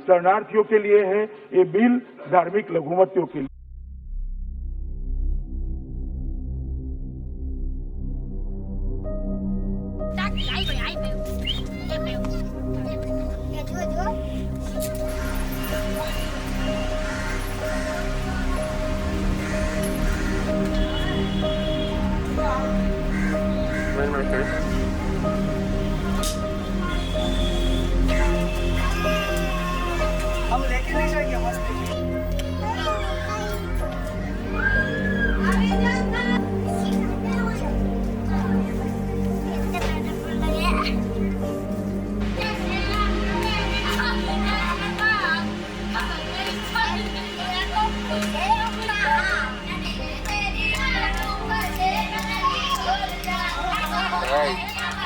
शरणार्थियों के लिए है ये बिल, धार्मिक लघुमतियों के लिए। हम लेके नहीं जाएंगे मस्त।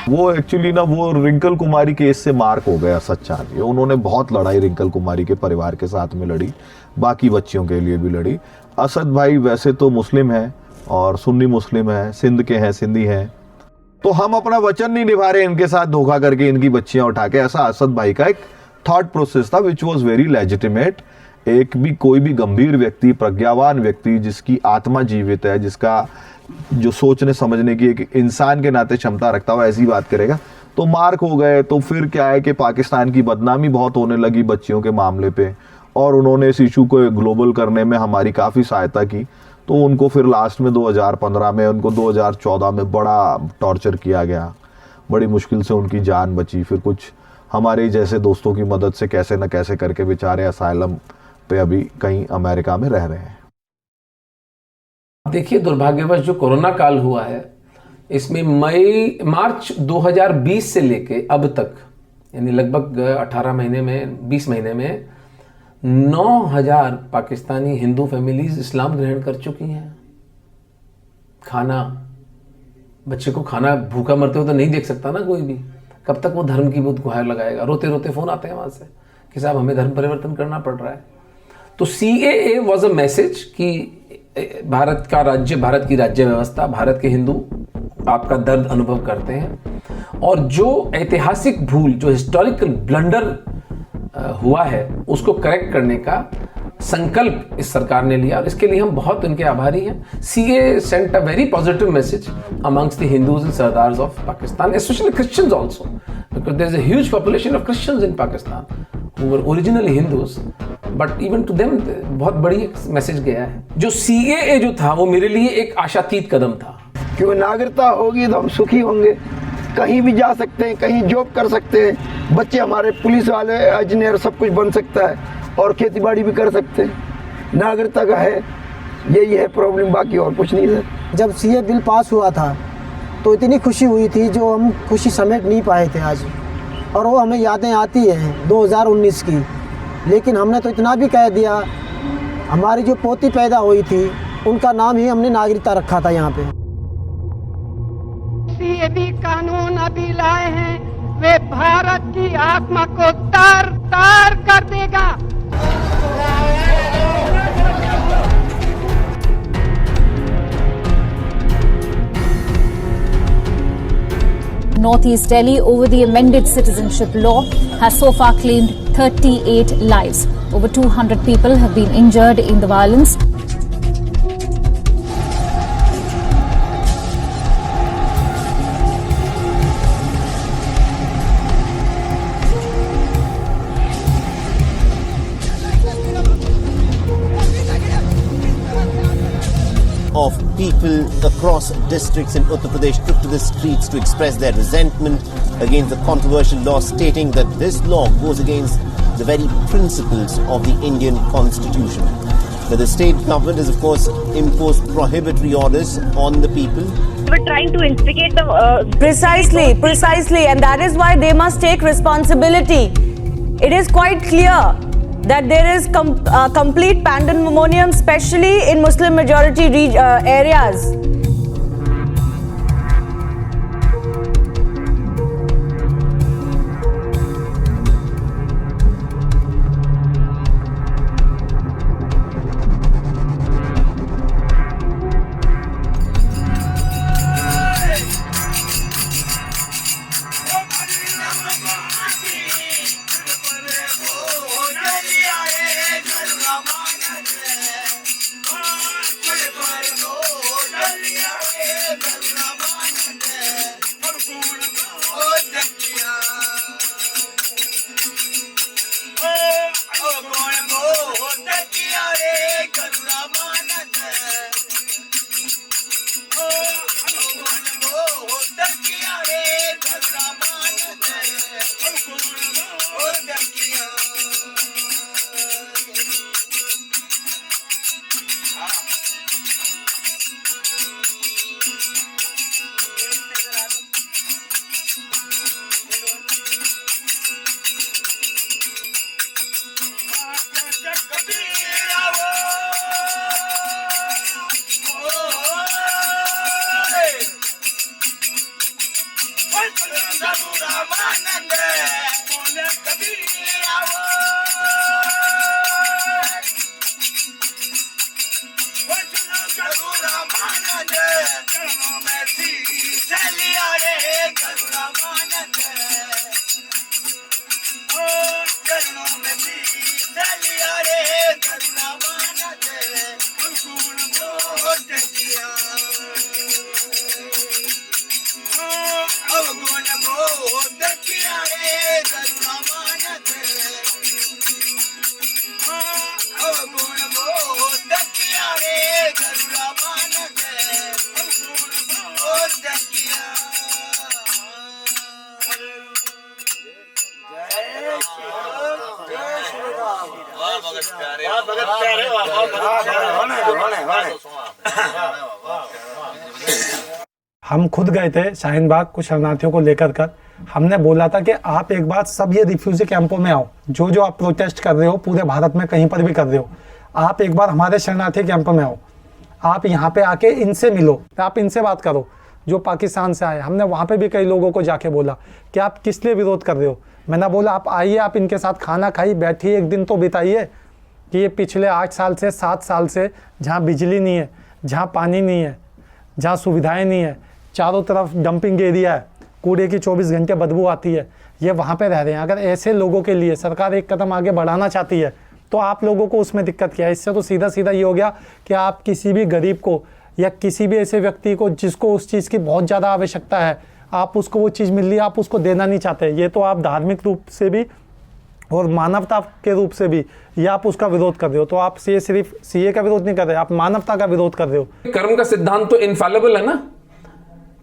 वो एक्चुअली ना वो रिंकल कुमारी केस से मार्क हो गया सच्चा। उन्होंने बहुत लड़ाई रिंकल कुमारी के परिवार के साथ में लड़ी, बाकी बच्चियों के लिए भी लड़ी। असद भाई वैसे तो मुस्लिम है और सुन्नी मुस्लिम है, सिंध के हैं, सिंधी हैं, तो हम अपना वचन नहीं निभा रहे इनके साथ धोखा करके इनकी बच्चियां उठा के। ऐसा असद भाई का एक थॉट प्रोसेस था विच वॉज वेरी लेजिटिमेट। एक भी कोई भी गंभीर व्यक्ति, प्रज्ञावान व्यक्ति जिसकी आत्मा जीवित है, जिसका जो सोचने समझने की एक इंसान के नाते क्षमता रखता हुआ ऐसी बात करेगा, तो मार्क हो गए। तो फिर क्या है कि पाकिस्तान की बदनामी बहुत होने लगी बच्चियों के मामले पे, और उन्होंने इस इशू को ग्लोबल करने में हमारी काफ़ी सहायता की। तो उनको फिर लास्ट में 2015 में, उनको 2014 में बड़ा टॉर्चर किया गया, बड़ी मुश्किल से उनकी जान बची। फिर कुछ हमारे जैसे दोस्तों की मदद से कैसे न कैसे करके बेचारे असाइलम पे अभी कहीं अमेरिका में रह रहे हैं। देखिए, दुर्भाग्यवश जो कोरोना काल हुआ है, इसमें मार्च 2020 से लेके अब तक, यानी लगभग 18 महीने में, 20 महीने में 9,000 पाकिस्तानी हिंदू फैमिलीज इस्लाम ग्रहण कर चुकी हैं। खाना, बच्चे को खाना भूखा मरते हो तो नहीं देख सकता ना कोई भी, कब तक वो धर्म की बुत गुहार लगाएगा। रोते रोते फोन आते हैं वहां से कि साहब हमें धर्म परिवर्तन करना पड़ रहा है। तो CAA वॉज अ मैसेज कि भारत का राज्य, भारत की राज्य व्यवस्था, भारत के हिंदू आपका दर्द अनुभव करते हैं, और जो ऐतिहासिक भूल, जो हिस्टोरिकल ब्लंडर हुआ है, उसको करेक्ट करने का संकल्प इस सरकार ने लिया, और इसके लिए हम बहुत उनके आभारी हैं। CAA sent a very positive message amongst the Hindus and sardars of Pakistan, especially Christians also, because there is a huge population of Christians in Pakistan who were originally Hindus, but even to them बहुत बड़ी मैसेज गया है। जो CAA जो था वो मेरे लिए एक आशातीत कदम था। क्यों नागरिकता होगी तो हम सुखी होंगे, कहीं भी जा सकते हैं, कहीं जॉब कर सकते हैं, बच्चे हमारे पुलिस वाले, इंजीनियर, सब कुछ बन सकता है, और खेती बाड़ी भी कर सकते हैं। नागरिकता का है, यही है प्रॉब्लम, बाकी और कुछ नहीं है। जब CAA बिल पास हुआ था तो इतनी खुशी हुई थी जो हम खुशी समेट नहीं पाए थे आज, और वो हमें यादें आती हैं 2019 की। लेकिन हमने तो इतना भी कह दिया, हमारी जो पोती पैदा हुई थी उनका नाम ही हमने नागरिकता रखा था यहाँ पे। CAA कानून अभी लाए हैं, वे भारत की आत्मा को तार तार कर देगा। Northeast Delhi over the amended citizenship law has so far claimed 38 lives. Over 200 people have been injured in the violence. Of people across districts in Uttar Pradesh took to the streets to express their resentment against the controversial law, stating that this law goes against the very principles of the Indian Constitution. But the state government has, of course, imposed prohibitory orders on the people. We're trying to instigate the precisely, and that is why they must take responsibility. It is quite clear that there is complete pandemonium, especially in Muslim majority areas. हम खुद गए थे शाहीन बाग कुछ शरणार्थियों को लेकर कर। हमने बोला था कि आप एक बार सब ये रिफ्यूजी कैंपों में आओ, जो जो आप प्रोटेस्ट कर रहे हो पूरे भारत में कहीं पर भी कर रहे हो, आप एक बार हमारे शरणार्थी कैंपों में आओ, आप यहाँ पे आके इनसे मिलो, आप इनसे बात करो जो पाकिस्तान से आए। हमने वहाँ पे भी कई लोगों को जाके बोला कि आप किस लिए विरोध कर रहे हो। मैंने बोला आप आइए, आप इनके साथ खाना खाइए, बैठिए, एक दिन तो बिताइए कि ये पिछले 8 साल से 7 साल से जहाँ बिजली नहीं है, जहाँ पानी नहीं है, जहाँ सुविधाएं नहीं है, चारों तरफ डंपिंग एरिया है, कूड़े की 24 घंटे बदबू आती है, ये वहाँ पे रह रहे हैं। अगर ऐसे लोगों के लिए सरकार एक कदम आगे बढ़ाना चाहती है तो आप लोगों को उसमें दिक्कत क्या है। इससे तो सीधा सीधा ये हो गया कि आप किसी भी गरीब को या किसी भी ऐसे व्यक्ति को जिसको उस चीज़ की बहुत ज़्यादा आवश्यकता है, आप उसको वो चीज़ मिल रही है, आप उसको देना नहीं चाहते। ये तो आप धार्मिक रूप से भी और मानवता के रूप से भी ये आप उसका विरोध कर रहे हो। तो आप सिर्फ सीए का विरोध नहीं कर रहे, आप मानवता का विरोध कर रहे हो। कर्म का सिद्धांत तो इनफैलेबल है ना,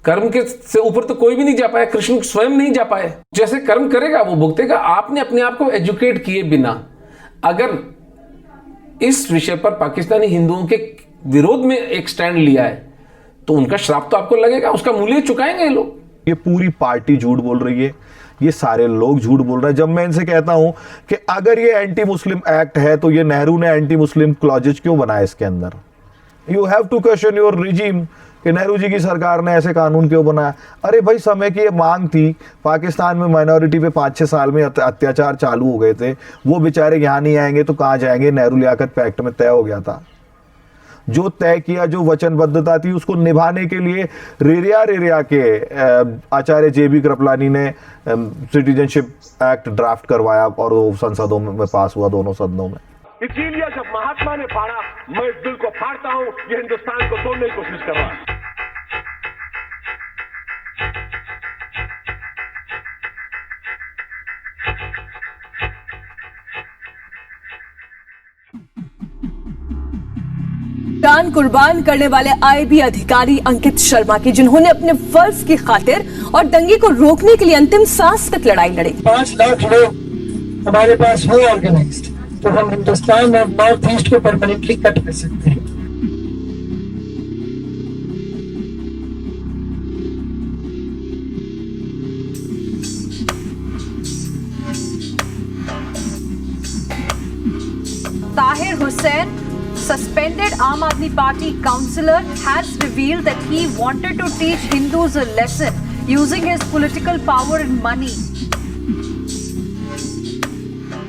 कर्म के से ऊपर तो कोई भी नहीं जा पाया, कृष्ण स्वयं नहीं जा पाए। जैसे कर्म करेगा वो भुगतेगा। आपने अपने आप को एजुकेट किए बिना अगर इस विषय पर पाकिस्तानी हिंदुओं के विरोध में एक स्टैंड लिया है तो उनका श्राप तो आपको लगेगा, उसका मूल्य चुकाएंगे ये लोग। ये पूरी पार्टी झूठ बोल रही है, ये सारे लोग झूठ बोल रहे हैं। जब मैं इनसे कहता हूं कि अगर ये एंटी मुस्लिम एक्ट है तो ये नेहरू ने एंटी मुस्लिम क्लॉजेज क्यों बनाया इसके अंदर? You have to question your regime कि नेहरू जी की सरकार ने ऐसे कानून क्यों बनाया। अरे भाई, समय की ये मांग थी, पाकिस्तान में माइनॉरिटी पे 5-6 साल में अत्याचार चालू हो गए थे, वो बेचारे यहाँ नहीं आएंगे तो कहाँ जाएंगे। नेहरू लियाकत पैक्ट में तय हो गया था, जो तय किया, जो वचनबद्धता थी उसको निभाने के लिए रेरिया के आचार्य JB कृपलानी ने सिटीजनशिप एक्ट ड्राफ्ट करवाया और वो संसदों में पास हुआ, दोनों सदनों में। इसीलिए जब महात्मा ने फाड़ा, मैं इस दिल को फाड़ता हूं। ये हिंदुस्तान को तोड़ने की कोशिश कर रहा है। जान कुर्बान करने वाले IAB अधिकारी अंकित शर्मा की, जिन्होंने अपने फर्ज की खातिर और दंगे को रोकने के लिए अंतिम सांस तक लड़ाई लड़ी। 5 लाख लोग हमारे पास हो ऑर्गेनाइज्ड, तो हम हिंदुस्तान और नॉर्थ ईस्ट को परमानेंटली कट कर सकते हैं। Tahir Hussain, suspended Aam Aadmi Party councillor, has revealed that he wanted to teach Hindus a lesson using his political power and money.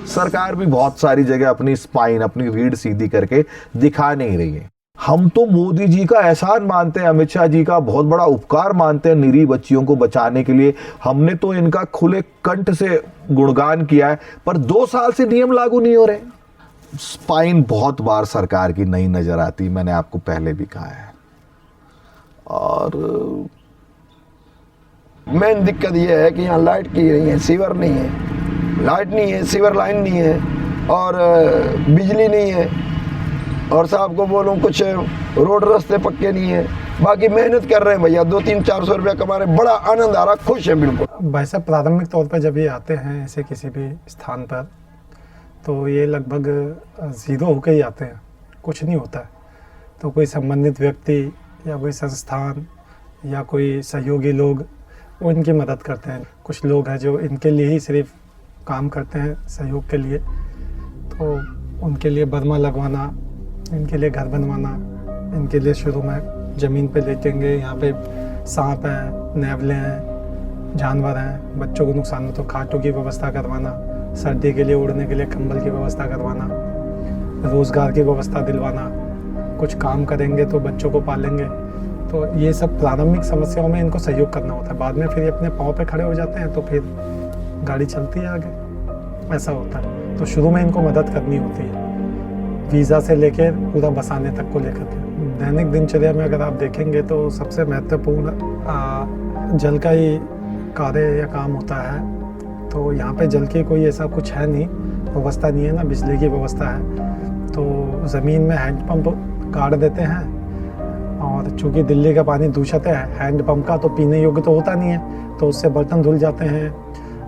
सरकार भी बहुत सारी जगह अपनी स्पाइन, अपनी रीढ़ सीधी करके दिखा नहीं रही है। हम तो मोदी जी का एहसान मानते हैं, अमित शाह जी का बहुत बड़ा उपकार मानते हैं निरीह बच्चियों को बचाने के लिए। हमने तो इनका खुले कंठ से गुणगान किया है, पर 2 साल से नियम लागू नहीं हो रहे। स्पाइन बहुत बार सरकार की नहीं नजर आती, मैंने आपको पहले भी कहा है। और मेन दिक्कत यह है कि यहाँ लाइट की नहीं है, सीवर नहीं है, लाइट नहीं है, सीवर लाइन नहीं है और बिजली नहीं है। और साहब को बोलूँ कुछ रोड रास्ते पक्के नहीं है। बाकी मेहनत कर रहे हैं भैया, 200-400 रुपया कमा रहे, बड़ा आनंद आ रहा, खुश है बिल्कुल। वैसे प्रारंभिक तौर पर जब ये आते हैं ऐसे किसी भी स्थान पर तो ये लगभग 0 होकर ही आते हैं, कुछ नहीं होता है। तो कोई संबंधित व्यक्ति या कोई संस्थान या कोई सहयोगी लोग वो इनकी मदद करते हैं। कुछ लोग हैं जो इनके लिए ही सिर्फ काम करते हैं सहयोग के लिए, तो उनके लिए बर्मा लगवाना, इनके लिए घर बनवाना, इनके लिए शुरू में ज़मीन पे लेटेंगे, यहाँ पे सांप हैं, नेवले हैं, जानवर हैं, बच्चों को नुकसान हो तो खाटों की व्यवस्था करवाना, सर्दी के लिए उड़ने के लिए कंबल की व्यवस्था करवाना, रोज़गार की व्यवस्था दिलवाना, कुछ काम करेंगे तो बच्चों को पालेंगे। तो ये सब प्रारंभिक समस्याओं में इनको सहयोग करना होता है। बाद में फिर ये अपने पाँव पे खड़े हो जाते हैं तो फिर गाड़ी चलती है आगे, ऐसा होता है। तो शुरू में इनको मदद करनी होती है, वीज़ा से लेकर पूरा बसाने तक को लेकर के। दैनिक दिनचर्या में अगर आप देखेंगे तो सबसे महत्वपूर्ण जल का ही कार्य या काम होता है। तो यहाँ पे जल की कोई ऐसा कुछ है नहीं, व्यवस्था नहीं है, ना बिजली की व्यवस्था है। तो ज़मीन में हैंड पंप गाड़ देते हैं और चूँकि दिल्ली का पानी दूषित है हैंड पंप का, तो पीने योग्य तो होता नहीं है, तो उससे बर्तन धुल जाते हैं,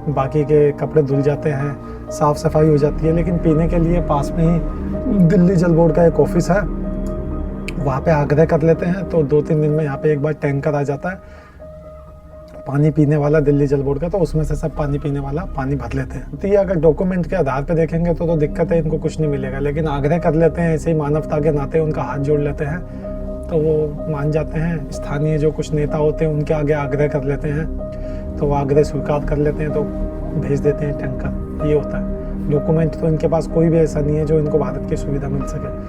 बाकी के कपड़े धुल जाते हैं, साफ़ सफाई हो जाती है। लेकिन पीने के लिए पास में ही दिल्ली जल बोर्ड का एक ऑफिस है, वहाँ पे आग्रह कर लेते हैं तो 2-3 दिन में यहाँ पे एक बार टैंकर आ जाता है पानी पीने वाला दिल्ली जल बोर्ड का, तो उसमें से सब पानी पीने वाला पानी भर लेते हैं। तो ये अगर डॉक्यूमेंट के आधार पे देखेंगे तो दिक्कत है, इनको कुछ नहीं मिलेगा। लेकिन आग्रह कर लेते हैं, ऐसे ही मानवता के नाते उनका हाथ जोड़ लेते हैं तो वो मान जाते हैं। स्थानीय जो कुछ नेता होते हैं उनके आगे आग्रह कर लेते हैं तो वो आग्रह स्वीकार कर लेते हैं तो भेज देते हैं टैंकर। ये होता है। डॉक्यूमेंट तो इनके पास कोई भी ऐसा नहीं है जो इनको भारत की सुविधा मिल सके।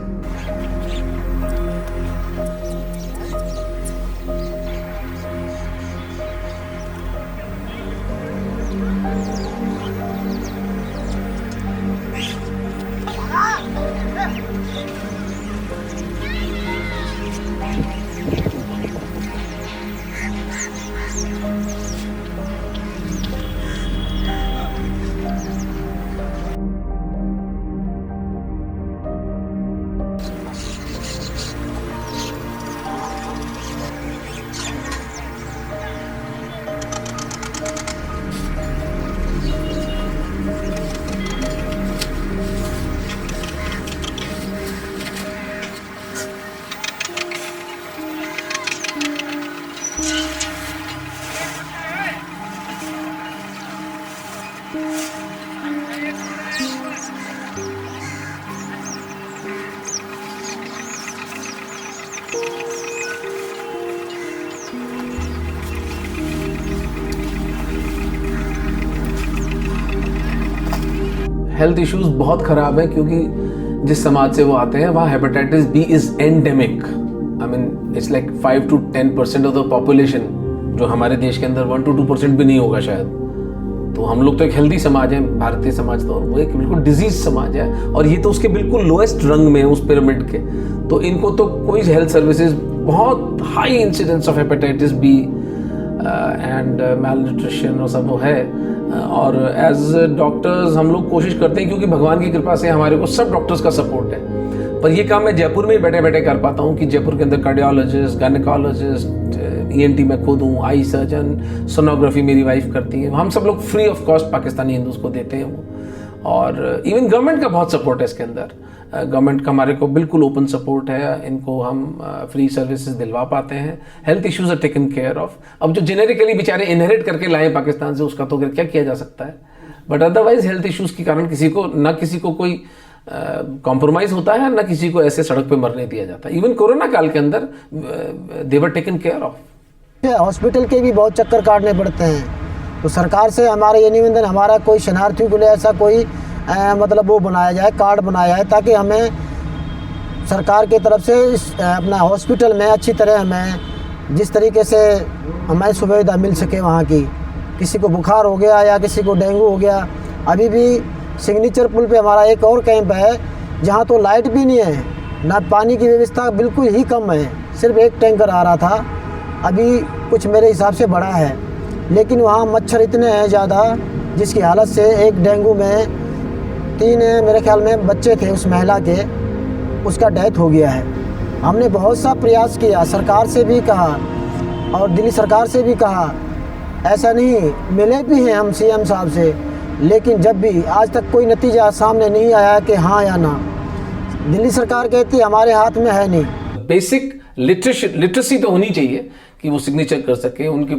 हेल्थ इश्यूज बहुत खराब है क्योंकि जिस समाज से वो आते हैं वहाँ hepatitis B is endemic. I mean it's like 5 to 10% of the population, जो हमारे देश के अंदर 1 to 2% भी नहीं होगा शायद। तो हम लोग तो एक हेल्दी समाज है, भारतीय समाज, तो वो एक बिल्कुल डिजीज समाज है और ये तो उसके बिल्कुल लोएस्ट रंग में है उस पिरामिड के। तो इनको तो कोई हेल्थ सर्विसेज, बहुत high incidence of hepatitis B and malnutrition और सब वो है। और एज डॉक्टर्स हम लोग कोशिश करते हैं क्योंकि भगवान की कृपा से हमारे को सब डॉक्टर्स का सपोर्ट है। पर ये काम मैं जयपुर में ही बैठे बैठे कर पाता हूँ कि जयपुर के अंदर कार्डियोलॉजिस्ट, गायनेकोलॉजिस्ट, ENT मैं खुद हूँ, आई सर्जन, सोनोग्राफी मेरी वाइफ करती है। हम सब लोग free of cost Pakistani Hindus को देते हैं वो। और इवन गवर्नमेंट का बहुत सपोर्ट है इसके अंदर। गवर्नमेंट का हमारे को बिल्कुल ओपन सपोर्ट है, इनको हम फ्री सर्विसेज दिलवा पाते हैं। Health issues are taken care of. अब जो जेनेरिकली बेचारे इनहेरिट करके लाए पाकिस्तान से, उसका तो क्या किया जा सकता है। बट अदरवाइज हेल्थ इश्यूज के कारण किसी को कोई कॉम्प्रोमाइज होता है, ना किसी को ऐसे सड़क पे मरने दिया जाता है। इवन कोरोना काल के अंदर they were taken care of. Hospital के भी बहुत चक्कर काटने पड़ते हैं। तो सरकार से हमारा ये निवेदन, हमारा कोई शरणार्थियों के लिए ऐसा कोई मतलब वो बनाया जाए, कार्ड बनाया है, ताकि हमें सरकार की तरफ से अपना हॉस्पिटल में अच्छी तरह हमें जिस तरीके से हमें सुविधा मिल सके वहाँ की। किसी को बुखार हो गया या किसी को डेंगू हो गया। अभी भी सिग्नेचर पुल पे हमारा एक और कैंप है जहाँ तो लाइट भी नहीं है, ना पानी की व्यवस्था बिल्कुल ही कम है, सिर्फ एक टैंकर आ रहा था। अभी कुछ मेरे हिसाब से बड़ा है, लेकिन वहाँ मच्छर इतने हैं ज़्यादा जिसकी हालत से एक डेंगू में 3 मेरे ख्याल में बच्चे थे उस महिला के, उसका डेथ हो गया है। हमने बहुत सा प्रयास किया, सरकार से भी कहा और दिल्ली सरकार से भी कहा, ऐसा नहीं मिले भी हैं हम CM साहब से, लेकिन जब भी आज तक कोई नतीजा सामने नहीं आया कि हाँ या ना। दिल्ली सरकार कहती है हमारे हाथ में है नहीं। बेसिक लिटरेसी तो होनी चाहिए कि वो सिग्नेचर कर सके, उनके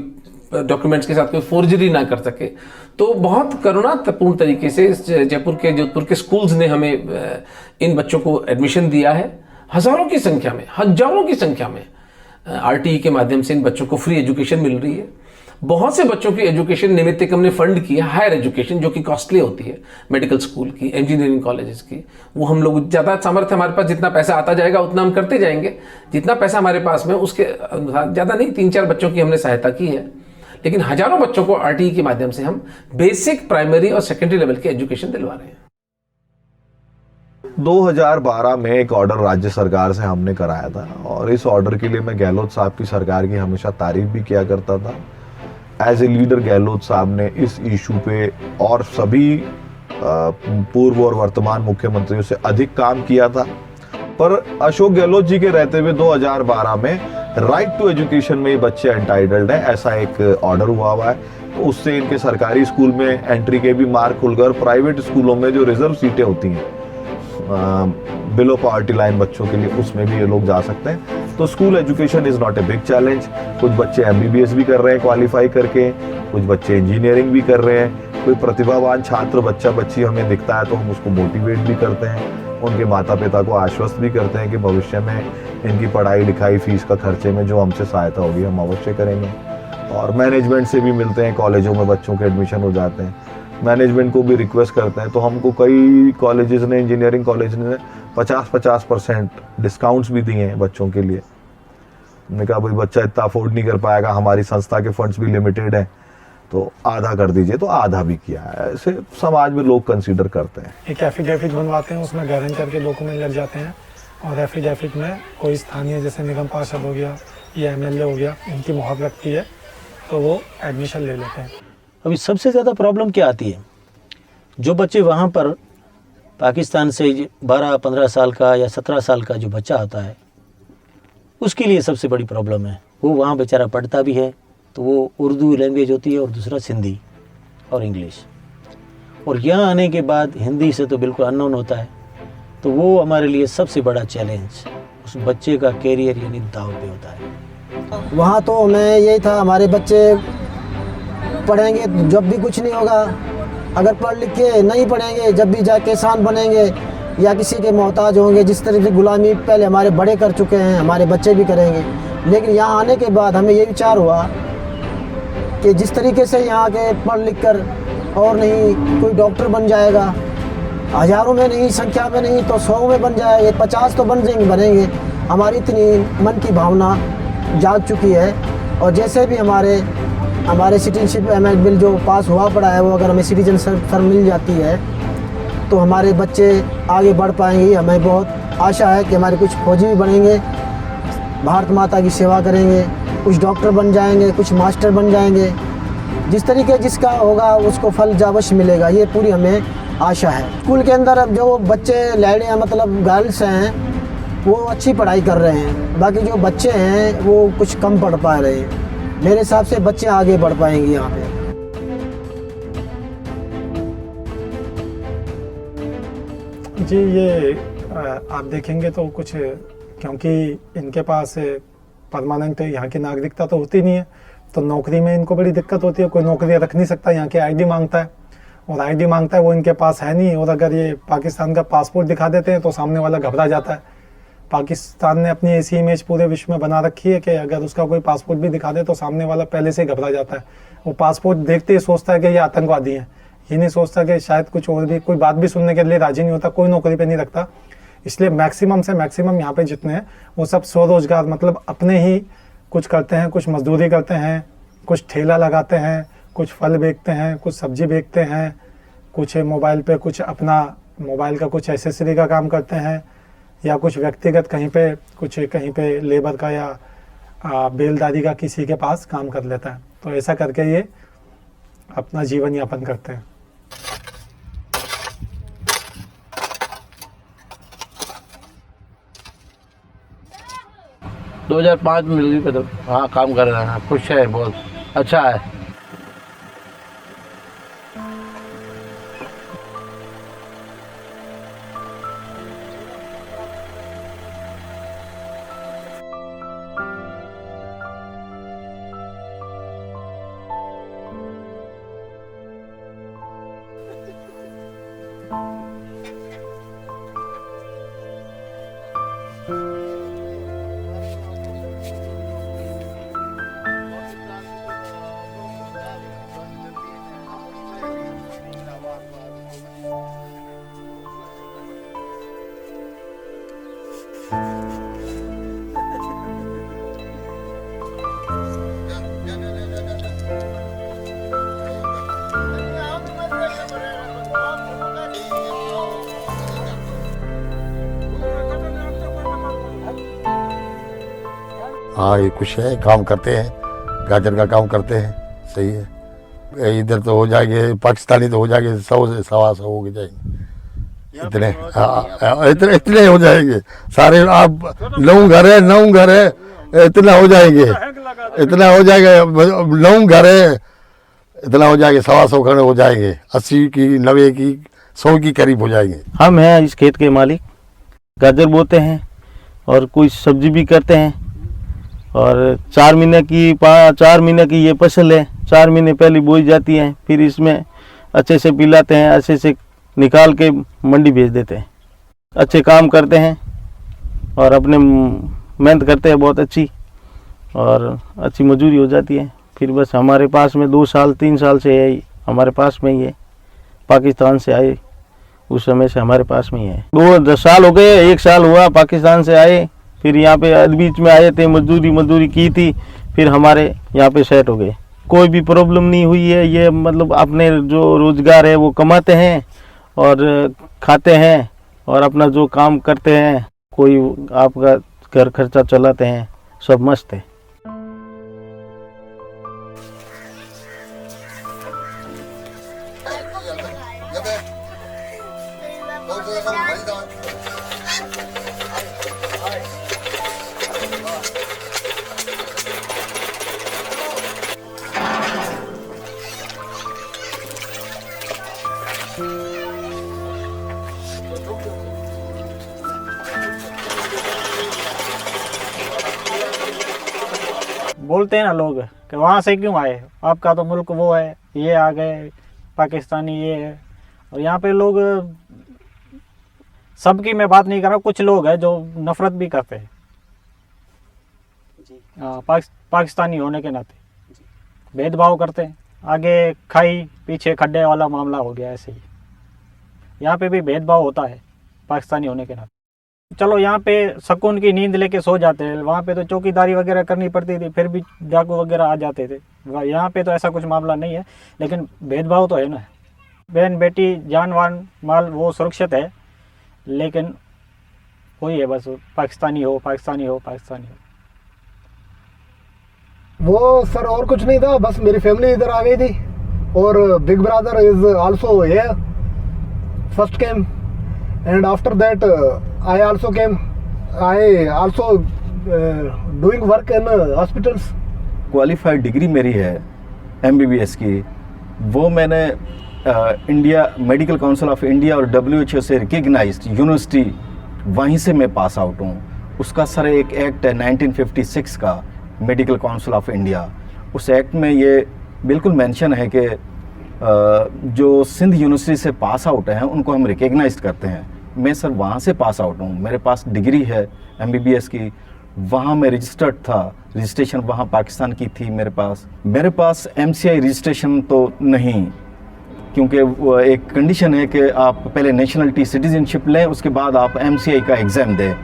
डॉक्यूमेंट्स के साथ कोई फोर्जरी ना कर सके। तो बहुत करुणापूर्ण तरीके से जोधपुर के स्कूल्स ने हमें इन बच्चों को एडमिशन दिया है। हजारों की संख्या में RTE के माध्यम से इन बच्चों को फ्री एजुकेशन मिल रही है। बहुत से बच्चों की एजुकेशन निमित्त हमने फंड किया, हायर एजुकेशन जो कि कॉस्टली होती है, मेडिकल स्कूल की, इंजीनियरिंग कॉलेजेस की। वो हम लोग ज़्यादा सामर्थ्य, हमारे पास जितना पैसा आता जाएगा उतना हम करते जाएंगे। जितना पैसा हमारे पास में उसके ज़्यादा नहीं, 3-4 बच्चों की हमने सहायता की है, लेकिन हजारों बच्चों को RTE के माध्यम से हम बेसिक, प्राइमरी और सेकेंडरी लेवल की एजुकेशन दिलवा रहे हैं। 2012 में एक ऑर्डर राज्य सरकार से हमने कराया था और इस ऑर्डर के लिए मैं गहलोत साहब की सरकार की हमेशा तारीफ भी किया करता था। एज ए लीडर गहलोत साहब ने इस इशू पे और सभी पूर्व और वर्तमान मुख्यमंत्रियों से अधिक काम किया था। पर अशोक गहलोत जी के रहते हुए 2012 में राइट टू एजुकेशन में ये बच्चे एंटाइटल्ड है, ऐसा एक ऑर्डर हुआ है। तो उससे इनके सरकारी स्कूल में एंट्री के भी मार्क खुल गए, और प्राइवेट स्कूलों में जो रिजर्व सीटें होती हैं बिलो पॉवर्टी लाइन बच्चों के लिए, उसमें भी ये लोग जा सकते हैं। तो school education is not a big challenge. कुछ बच्चे MBBS भी कर रहे हैं क्वालिफाई करके, कुछ बच्चे इंजीनियरिंग भी कर रहे हैं। कोई प्रतिभावान छात्र बच्चा बच्ची हमें दिखता है तो हम उसको मोटिवेट भी करते हैं, उनके माता पिता को आश्वस्त भी करते हैं कि भविष्य में इनकी पढ़ाई लिखाई फीस का खर्चे में जो हमसे सहायता होगी हम अवश्य करेंगे। और मैनेजमेंट से भी मिलते हैं, कॉलेजों में बच्चों के एडमिशन हो जाते हैं, मैनेजमेंट को भी रिक्वेस्ट करते हैं। तो हमको कई कॉलेजेस ने, इंजीनियरिंग कॉलेज ने 50% डिस्काउंट्स भी दिए हैं बच्चों के लिए। हमने कहा भाई बच्चा इतना अफोर्ड नहीं कर पाएगा, हमारी संस्था के फंड्स भी लिमिटेड हैं, तो आधा कर दीजिए, तो आधा भी किया है। ऐसे समाज में लोग कंसीडर करते हैं। एक एफिडेविट बनवाते हैं, उसमें गारंटर के डॉक्यूमेंट लग जाते हैं, और एफिडेविट में कोई स्थानीय जैसे निगम पार्षद हो गया या MLA हो गया, इनकी मोहर लगती है, तो वो एडमिशन ले लेते हैं। अभी सबसे ज़्यादा प्रॉब्लम क्या आती है, जो बच्चे वहाँ पर पाकिस्तान से 12-15 साल का या 17 साल का जो बच्चा आता है, उसके लिए सबसे बड़ी प्रॉब्लम है। वो वहाँ बेचारा पढ़ता भी है तो वो उर्दू लैंग्वेज होती है, और दूसरा सिंधी और इंग्लिश, और यहाँ आने के बाद हिंदी से तो बिल्कुल अननोन होता है। तो वो हमारे लिए सबसे बड़ा चैलेंज, उस बच्चे का कैरियर यानी दाव पे होता है। वहाँ तो हमें यही था, हमारे बच्चे पढ़ेंगे जब भी कुछ नहीं होगा, अगर पढ़ लिख के नहीं पढ़ेंगे जब भी जाके किसान बनेंगे या किसी के मोहताज होंगे। जिस तरह की गुलामी पहले हमारे बड़े कर चुके हैं, हमारे बच्चे भी करेंगे। लेकिन यहाँ आने के बाद हमें ये विचार हुआ कि जिस तरीके से यहाँ के पढ़ लिख कर और नहीं कोई डॉक्टर बन जाएगा, हज़ारों में नहीं, संख्या में नहीं तो 100 में बन जाएंगे, 50 तो बनेंगे। हमारी इतनी मन की भावना जाग चुकी है। और जैसे भी हमारे सिटीजनशिप अमेंडमेंट बिल जो पास हुआ पड़ा है, वो अगर हमें सिटीजनशिप मिल जाती है तो हमारे बच्चे आगे बढ़ पाएंगे। हमें बहुत आशा है कि हमारे कुछ फौजी भी बनेंगे, भारत माता की सेवा करेंगे, कुछ डॉक्टर बन जाएंगे, कुछ मास्टर बन जाएंगे। जिस तरीके जिसका होगा उसको फल अवश्य मिलेगा, ये पूरी हमें आशा है। स्कूल के अंदर अब जो बच्चे लैडे मतलब गर्ल्स हैं वो अच्छी पढ़ाई कर रहे हैं, बाकी जो बच्चे हैं वो कुछ कम पढ़ पा रहे हैं। मेरे हिसाब से बच्चे आगे बढ़ पाएंगे यहाँ पे। जी, ये आप देखेंगे तो कुछ, क्योंकि इनके पास परमानेंट यहाँ की नागरिकता तो होती नहीं है, तो नौकरी में इनको बड़ी दिक्कत होती है। कोई नौकरी रख नहीं सकता, यहाँ की ID मांगता है, और ID मांगता है वो इनके पास है नहीं। और अगर ये पाकिस्तान का पासपोर्ट दिखा देते हैं तो सामने वाला घबरा जाता है। पाकिस्तान ने अपनी ऐसी इमेज पूरे विश्व में बना रखी है कि अगर उसका कोई पासपोर्ट भी दिखा दे तो सामने वाला पहले से घबरा जाता है। वो पासपोर्ट देखते ही सोचता है कि ये आतंकवादी हैं, ये नहीं सोचता कि शायद कुछ और भी, कोई बात भी सुनने के लिए राजी नहीं होता, कोई नौकरी पे नहीं रखता। इसलिए मैक्सिमम से मैक्सिमम यहाँ पे जितने हैं वो सब स्वरोजगार, मतलब अपने ही कुछ करते हैं, कुछ मजदूरी करते हैं, कुछ ठेला लगाते हैं, कुछ फल बेचते हैं, कुछ सब्जी बेचते हैं, कुछ मोबाइल पे कुछ अपना मोबाइल का कुछ एसेसरी का काम करते हैं, या कुछ व्यक्तिगत कहीं पे लेबर का या बेलदारी का किसी के पास काम कर लेता है। तो ऐसा करके ये अपना जीवन यापन करते हैं। दो 2005 में मिल गई, हाँ काम कर रहे हैं, खुश है, बहुत अच्छा है। हाँ ये कुछ है, काम करते हैं, गाजर का काम करते हैं, सही है। इधर तो हो जाएंगे, पाकिस्तानी तो हो जाएंगे 100 से 125 हो जाएंगे, इतने, हाँ इतने हो जाएंगे सारे। आप 9 घर है, इतना हो जाएंगे, 9 घर है, इतना हो जाएंगे, 125 खड़े हो जाएंगे, 80 की 90 की 100 की करीब हो जाएंगे। हम हैं इस खेत के मालिक, गाजर बोते हैं और कुछ सब्जी भी करते हैं। और 4 महीने की ये फसल है, 4 महीने पहले बोई जाती है, फिर इसमें अच्छे से पिलाते हैं, अच्छे से निकाल के मंडी भेज देते हैं। अच्छे काम करते हैं और अपने मेहनत करते हैं बहुत अच्छी, और अच्छी मजदूरी हो जाती है। फिर बस हमारे पास में 2 साल 3 साल से है, हमारे पास में ही है। पाकिस्तान से आए उस समय से हमारे पास में ही है। 10 साल हो गए, 1 साल हुआ पाकिस्तान से आए, फिर यहाँ पे बीच में आए थे, मजदूरी की थी, फिर हमारे यहाँ पे सेट हो गए। कोई भी प्रॉब्लम नहीं हुई है। ये मतलब अपने जो रोजगार है वो कमाते हैं और खाते हैं और अपना जो काम करते हैं, कोई आपका घर खर्चा चलाते हैं, सब मस्त है। बोलते हैं ना लोग कि वहाँ से क्यों आए, आपका तो मुल्क वो है, ये आ गए पाकिस्तानी ये है। और यहाँ पे लोग, सबकी मैं बात नहीं कर रहा, कुछ लोग हैं जो नफरत भी करते हैं पाकिस्तानी होने के नाते, भेदभाव करते हैं। आगे खाई पीछे खड्डे वाला मामला हो गया। ऐसे ही यहाँ पे भी भेदभाव होता है पाकिस्तानी होने के नाते। चलो यहाँ पे सुकून की नींद लेके सो जाते हैं, वहाँ पे तो चौकीदारी वगैरह करनी पड़ती थी, फिर भी डाकू वगैरह आ जाते थे। यहाँ पे तो ऐसा कुछ मामला नहीं है, लेकिन भेदभाव तो है ना। बहन बेटी जानवान माल वो सुरक्षित है, लेकिन वही है बस, पाकिस्तानी हो पाकिस्तानी हो पाकिस्तानी हो। वो सर और कुछ नहीं था, बस मेरी फैमिली इधर आ गई थी और big brother is also here first came and after that I also came. I also doing work in hospitals. Qualified degree मेरी है MBBS की, वो मैंने India medical council of India और WHO से रिकग्नाइज्ड यूनिवर्सिटी, वहीं से मैं पास आउट हूँ। उसका सर एक एक्ट है 1956 का, मेडिकल काउंसिल ऑफ इंडिया। उस एक्ट में ये बिल्कुल मेंशन है कि जो सिंध यूनिवर्सिटी से पास आउट हैं उनको हम रिकग्नाइज करते हैं। मैं सर वहाँ से पास आउट हूँ, मेरे पास डिग्री है MBBS की, वहाँ मैं रजिस्टर्ड था, रजिस्ट्रेशन वहाँ पाकिस्तान की थी मेरे पास MCI रजिस्ट्रेशन तो नहीं, क्योंकि वो एक कंडीशन है कि आप पहले नेशनलिटी सिटीजनशिप लें, उसके बाद आप MCI का एग्ज़ाम दें।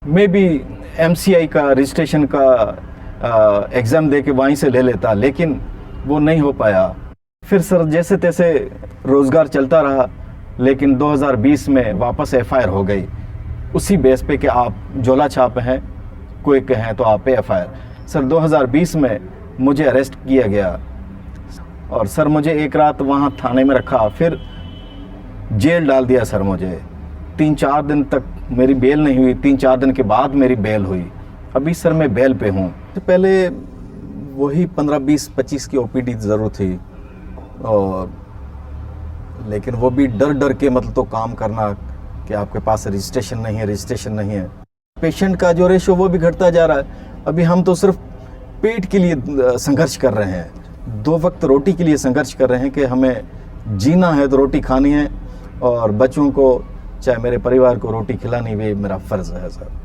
मैं भी MCI का रजिस्ट्रेशन का एग्ज़ाम दे के वहीं से ले लेता, लेकिन वो नहीं हो पाया। फिर सर जैसे तैसे रोज़गार चलता रहा, लेकिन 2020 में वापस FIR हो गई, उसी बेस पे कि आप झोला छाप हैं, कोई कहें तो आप पे FIR। सर 2020 में मुझे अरेस्ट किया गया और सर मुझे एक रात वहाँ थाने में रखा, फिर जेल डाल दिया सर मुझे। 3-4 दिन तक मेरी बेल नहीं हुई, 3-4 दिन के बाद मेरी बेल हुई। अभी सर मैं बेल पे हूँ। पहले वही 15-20-25 की OPD ज़रूर थी, और लेकिन वो भी डर के मतलब तो काम करना कि आपके पास रजिस्ट्रेशन नहीं है। पेशेंट का जो रेशो वो भी घटता जा रहा है। अभी हम तो सिर्फ पेट के लिए संघर्ष कर रहे हैं, 2 वक्त रोटी के लिए संघर्ष कर रहे हैं कि हमें जीना है तो रोटी खानी है, और बच्चों को चाहे मेरे परिवार को रोटी खिलानी भी मेरा फ़र्ज़ है सर।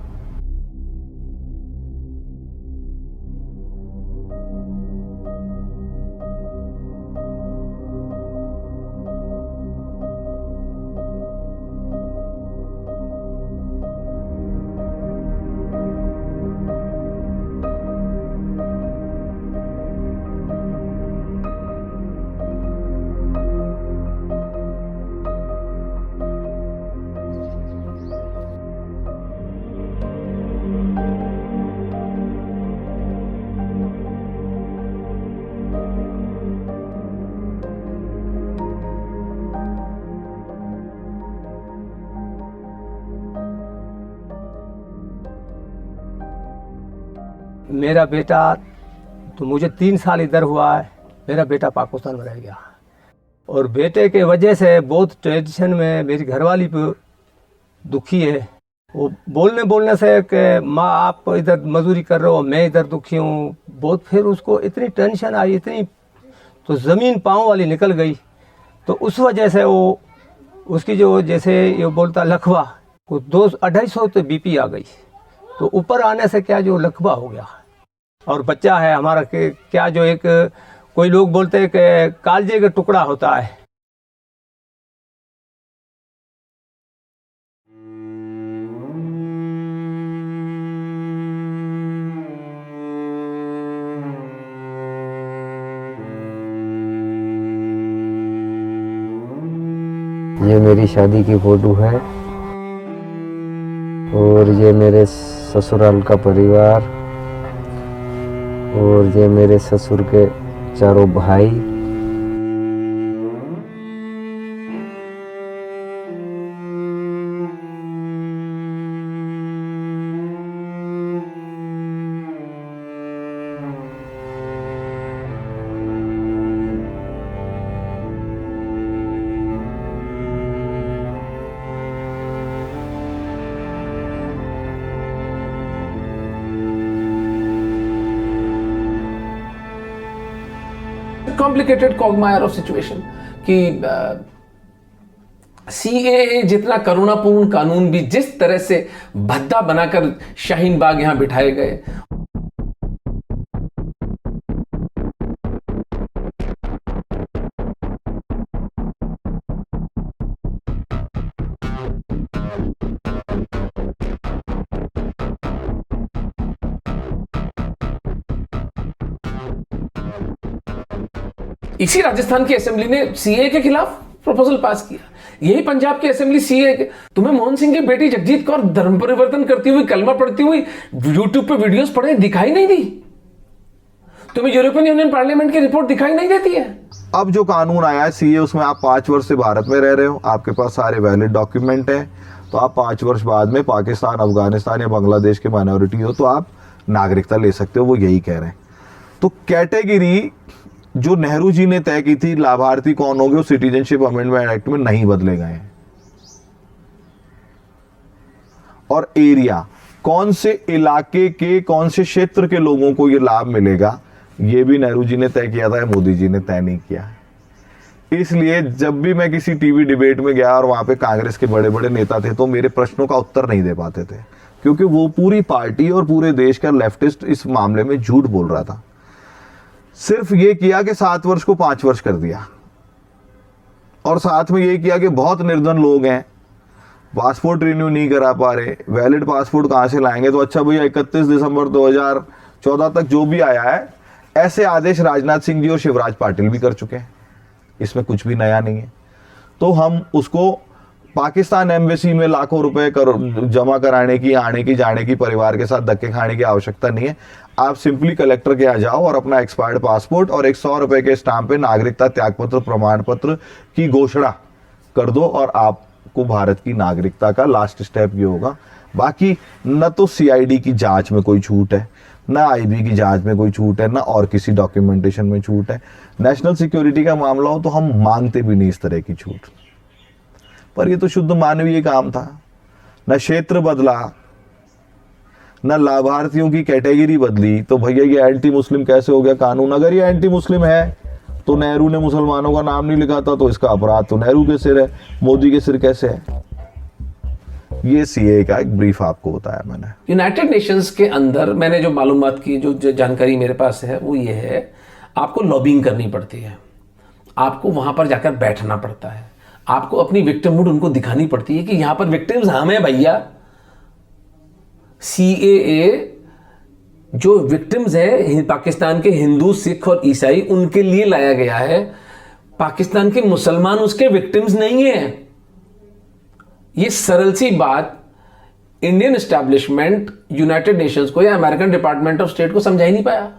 मेरा बेटा तो मुझे 3 साल इधर हुआ है, मेरा बेटा पाकिस्तान में रह गया और बेटे के वजह से बहुत टेंशन में मेरी घरवाली पे दुखी है। वो बोलने से कि माँ आप इधर मजदूरी कर रहे हो, मैं इधर दुखी हूँ बहुत। फिर उसको इतनी टेंशन आई, इतनी तो ज़मीन पाँव वाली निकल गई। तो उस वजह से वो उसकी जो जैसे ये बोलता लखवा को 200-250 तो बीपी आ गई। तो ऊपर आने से क्या जो लखवा हो गया और बच्चा है हमारा के क्या जो एक कोई लोग बोलते हैं कि कालजे का टुकड़ा होता है। ये मेरी शादी की फोटो है और ये मेरे ससुराल का परिवार और ये मेरे ससुर के चारों भाई। कॉम्प्लिकेटेड कॉगमायर ऑफ सिचुएशन कि सीएए जितना करुणापूर्ण कानून भी जिस तरह से भद्दा बनाकर शाहीन बाग यहां बिठाए गए। इसी राजस्थान की असेंबली ने सीए के खिलाफ प्रपोजल पास किया। यही पंजाब की असेंबली सीए के। तुम्हें मोहन सिंह की बेटी जगजीत कौर धर्म परिवर्तन करती हुई, कलमा पढ़ती हुई यूट्यूब पे वीडियोस पढ़े दिखाई नहीं दी? तुम्हें यूरोपियन यूनियन पार्लियामेंट की रिपोर्ट दिखाई नहीं देती है? अब जो कानून आया है सीए, उसमें आप 5 वर्ष से भारत में रह रहे हो, आपके पास सारे वैलिड डॉक्यूमेंट है, तो आप 5 वर्ष बाद में पाकिस्तान, अफगानिस्तान या बांग्लादेश के माइनॉरिटी हो तो आप नागरिकता ले सकते हो। वो यही कह रहे हैं। तो कैटेगरी जो नेहरू जी ने तय की थी, लाभार्थी कौन होंगे, वो सिटीजनशिप अमेंडमेंट एक्ट में नहीं बदले गए हैं। और एरिया, कौन से इलाके के, कौन से क्षेत्र के लोगों को ये लाभ मिलेगा, ये भी नेहरू जी ने तय किया था, मोदी जी ने तय नहीं किया है। इसलिए जब भी मैं किसी टीवी डिबेट में गया और वहां पे कांग्रेस के बड़े बड़े नेता थे तो मेरे प्रश्नों का उत्तर नहीं दे पाते थे, क्योंकि वो पूरी पार्टी और पूरे देश का लेफ्टिस्ट इस मामले में झूठ बोल रहा था। सिर्फ ये किया कि 7 वर्ष को 5 वर्ष कर दिया और साथ में ये किया कि बहुत निर्धन लोग हैं, पासपोर्ट रिन्यू नहीं करा पा रहे, वैलिड पासपोर्ट कहाँ से लाएंगे। तो अच्छा भैया 31 दिसंबर 2014 तक जो भी आया है, ऐसे आदेश राजनाथ सिंह जी और शिवराज पाटिल भी कर चुके हैं, इसमें कुछ भी नया नहीं है। तो हम उसको पाकिस्तान एम्बेसी में लाखों रुपए जमा कराने की, आने की, जाने की, परिवार के साथ धक्के खाने की आवश्यकता नहीं है। आप सिंपली कलेक्टर के यहाँ जाओ और अपना एक्सपायर्ड पासपोर्ट और 100 रुपए के स्टाम्प पे नागरिकता त्यागपत्र प्रमाण पत्र की घोषणा कर दो और आपको भारत की नागरिकता का लास्ट स्टेप ये होगा। बाकी न तो सीआईडी की जांच में कोई छूट है, ना आईबी की जांच में कोई छूट है, ना और किसी डॉक्यूमेंटेशन में छूट है। नेशनल सिक्योरिटी का मामला हो तो हम मांगते भी नहीं इस तरह की छूट, पर ये तो शुद्ध मानवीय काम था। न क्षेत्र बदला, न लाभार्थियों की कैटेगरी बदली, तो भैया ये एंटी मुस्लिम कैसे हो गया कानून? अगर ये एंटी मुस्लिम है तो नेहरू ने मुसलमानों का नाम नहीं लिखा था, तो इसका अपराध तो नेहरू के सिर है, मोदी के सिर कैसे है? ये सीए का एक ब्रीफ आपको बताया मैंने। यूनाइटेड नेशंस के अंदर मैंने जो मालूमात की, जो जानकारी मेरे पास है वो ये है, आपको लॉबिंग करनी पड़ती है, आपको वहां पर जाकर बैठना पड़ता है, आपको अपनी विक्टिमहुड उनको दिखानी पड़ती है कि यहां पर विक्टिम्स हम हैं भैया। सीएए जो विक्टिम्स है पाकिस्तान के हिंदू, सिख और ईसाई, उनके लिए लाया गया है। पाकिस्तान के मुसलमान उसके विक्टिम्स नहीं है। ये सरल सी बात इंडियन एस्टैब्लिशमेंट यूनाइटेड नेशंस को या अमेरिकन डिपार्टमेंट ऑफ स्टेट को समझा ही नहीं पाया।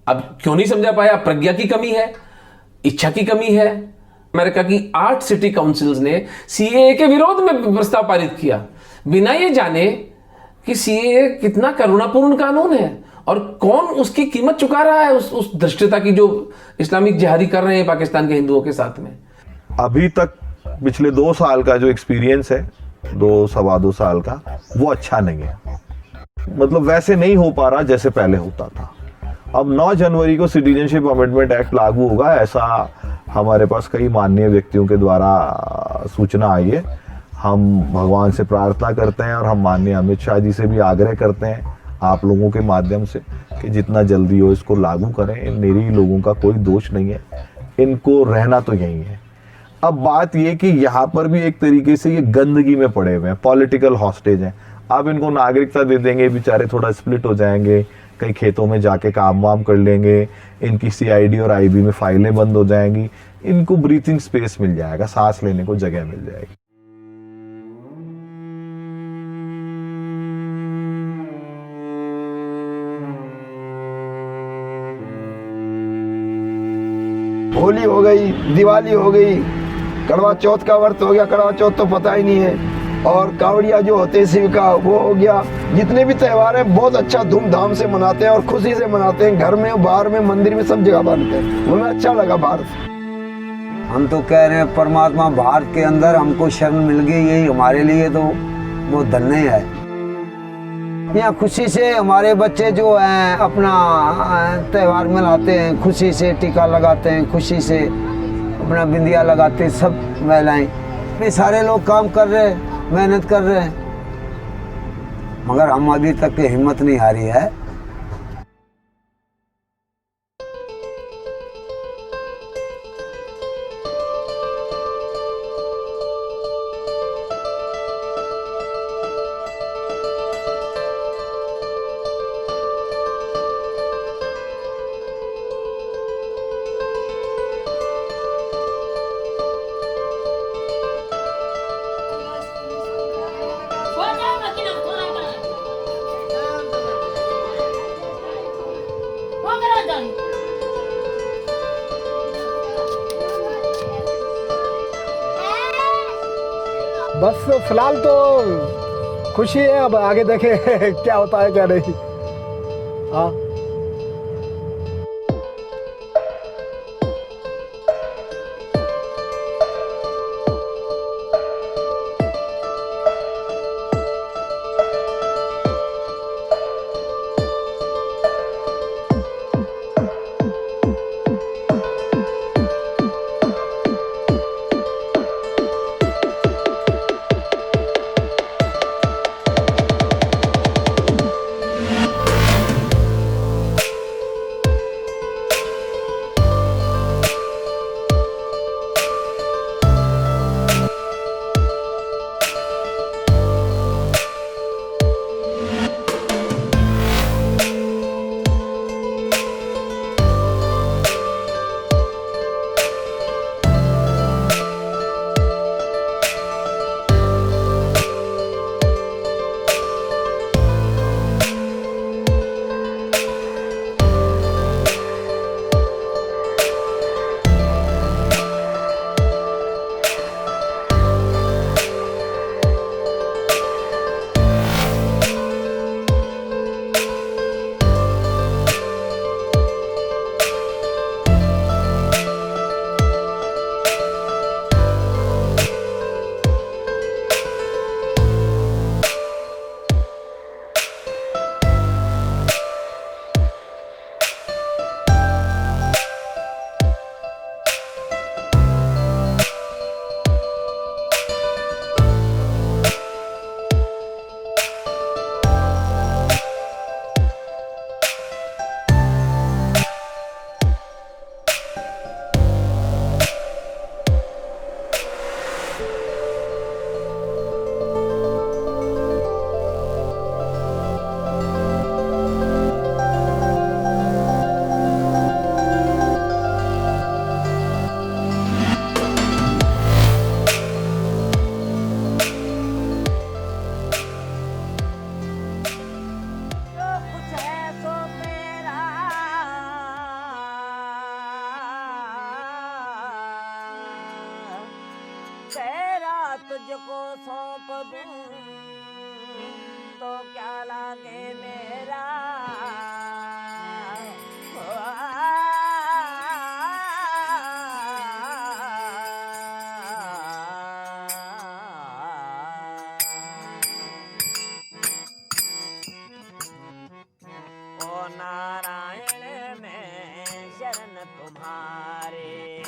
अब क्यों नहीं समझा पाया? प्रज्ञा की कमी है, इच्छा की कमी है। अमेरिका की 8 सिटी काउंसिल्स ने सीएए के विरोध में प्रस्ताव पारित किया, बिना ये जाने कि सीएए कितना करुणापूर्ण कानून है और कौन उसकी कीमत चुका रहा है उस धृष्टता की जो इस्लामिक जिहादी कर रहे हैं पाकिस्तान के हिंदुओं के साथ में? अभी तक पिछले 2 साल का जो एक्सपीरियंस है, 2-2.25 साल का, वो अच्छा नहीं है। मतलब वैसे नहीं हो पा रहा जैसे पहले होता था। अब 9 जनवरी को सिटीजनशिप अमेंडमेंट एक्ट लागू होगा, ऐसा हमारे पास कई माननीय व्यक्तियों के द्वारा सूचना आई है। हम भगवान से प्रार्थना करते हैं और हम माननीय अमित शाह जी से भी आग्रह करते हैं आप लोगों के माध्यम से कि जितना जल्दी हो इसको लागू करें। इन निरीह लोगों का कोई दोष नहीं है, इनको रहना तो यही है। अब बात ये कि यहाँ पर भी एक तरीके से ये गंदगी में पड़े हुए हैं, पॉलिटिकल हॉस्टेज हैं। अब इनको नागरिकता दे देंगे, बेचारे थोड़ा स्प्लिट हो जाएंगे, कई खेतों में जाके काम वाम कर लेंगे, इनकी CID और IB में फाइलें बंद हो जाएंगी, इनको ब्रीथिंग स्पेस मिल जाएगा, सांस लेने को जगह मिल जाएगी। होली हो गई, दिवाली हो गई, कड़वा चौथ का व्रत हो गया, कड़वा चौथ तो पता ही नहीं है, और कावड़िया जो होते हैं शिव का, वो हो गया। जितने भी त्यौहार हैं बहुत अच्छा धूमधाम से मनाते हैं और खुशी से मनाते हैं, घर में, बाहर में, मंदिर में, सब जगह बनते हैं। हमें अच्छा लगा भारत। हम तो कह रहे हैं परमात्मा भारत के अंदर हमको शरण मिल गई, यही हमारे लिए तो वो धन्य है। यहाँ खुशी से हमारे बच्चे जो हैं अपना त्यौहार मनाते हैं, खुशी से टीका लगाते हैं, खुशी से अपना बिंदिया लगाते हैं, सब महिलाएं। ये सारे लोग काम कर रहे हैं, मेहनत कर रहे हैं, मगर हम अभी तक हिम्मत नहीं हारी है। बस फिलहाल तो खुशी है, अब आगे देखें क्या होता है क्या नहीं। हाँ तुझको सौंप दूं तो क्या लागे मेरा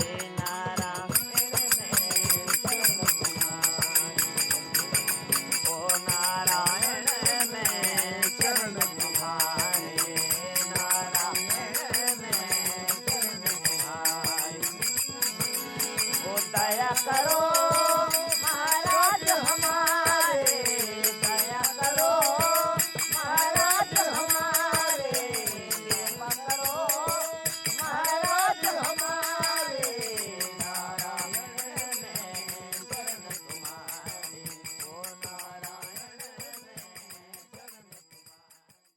China.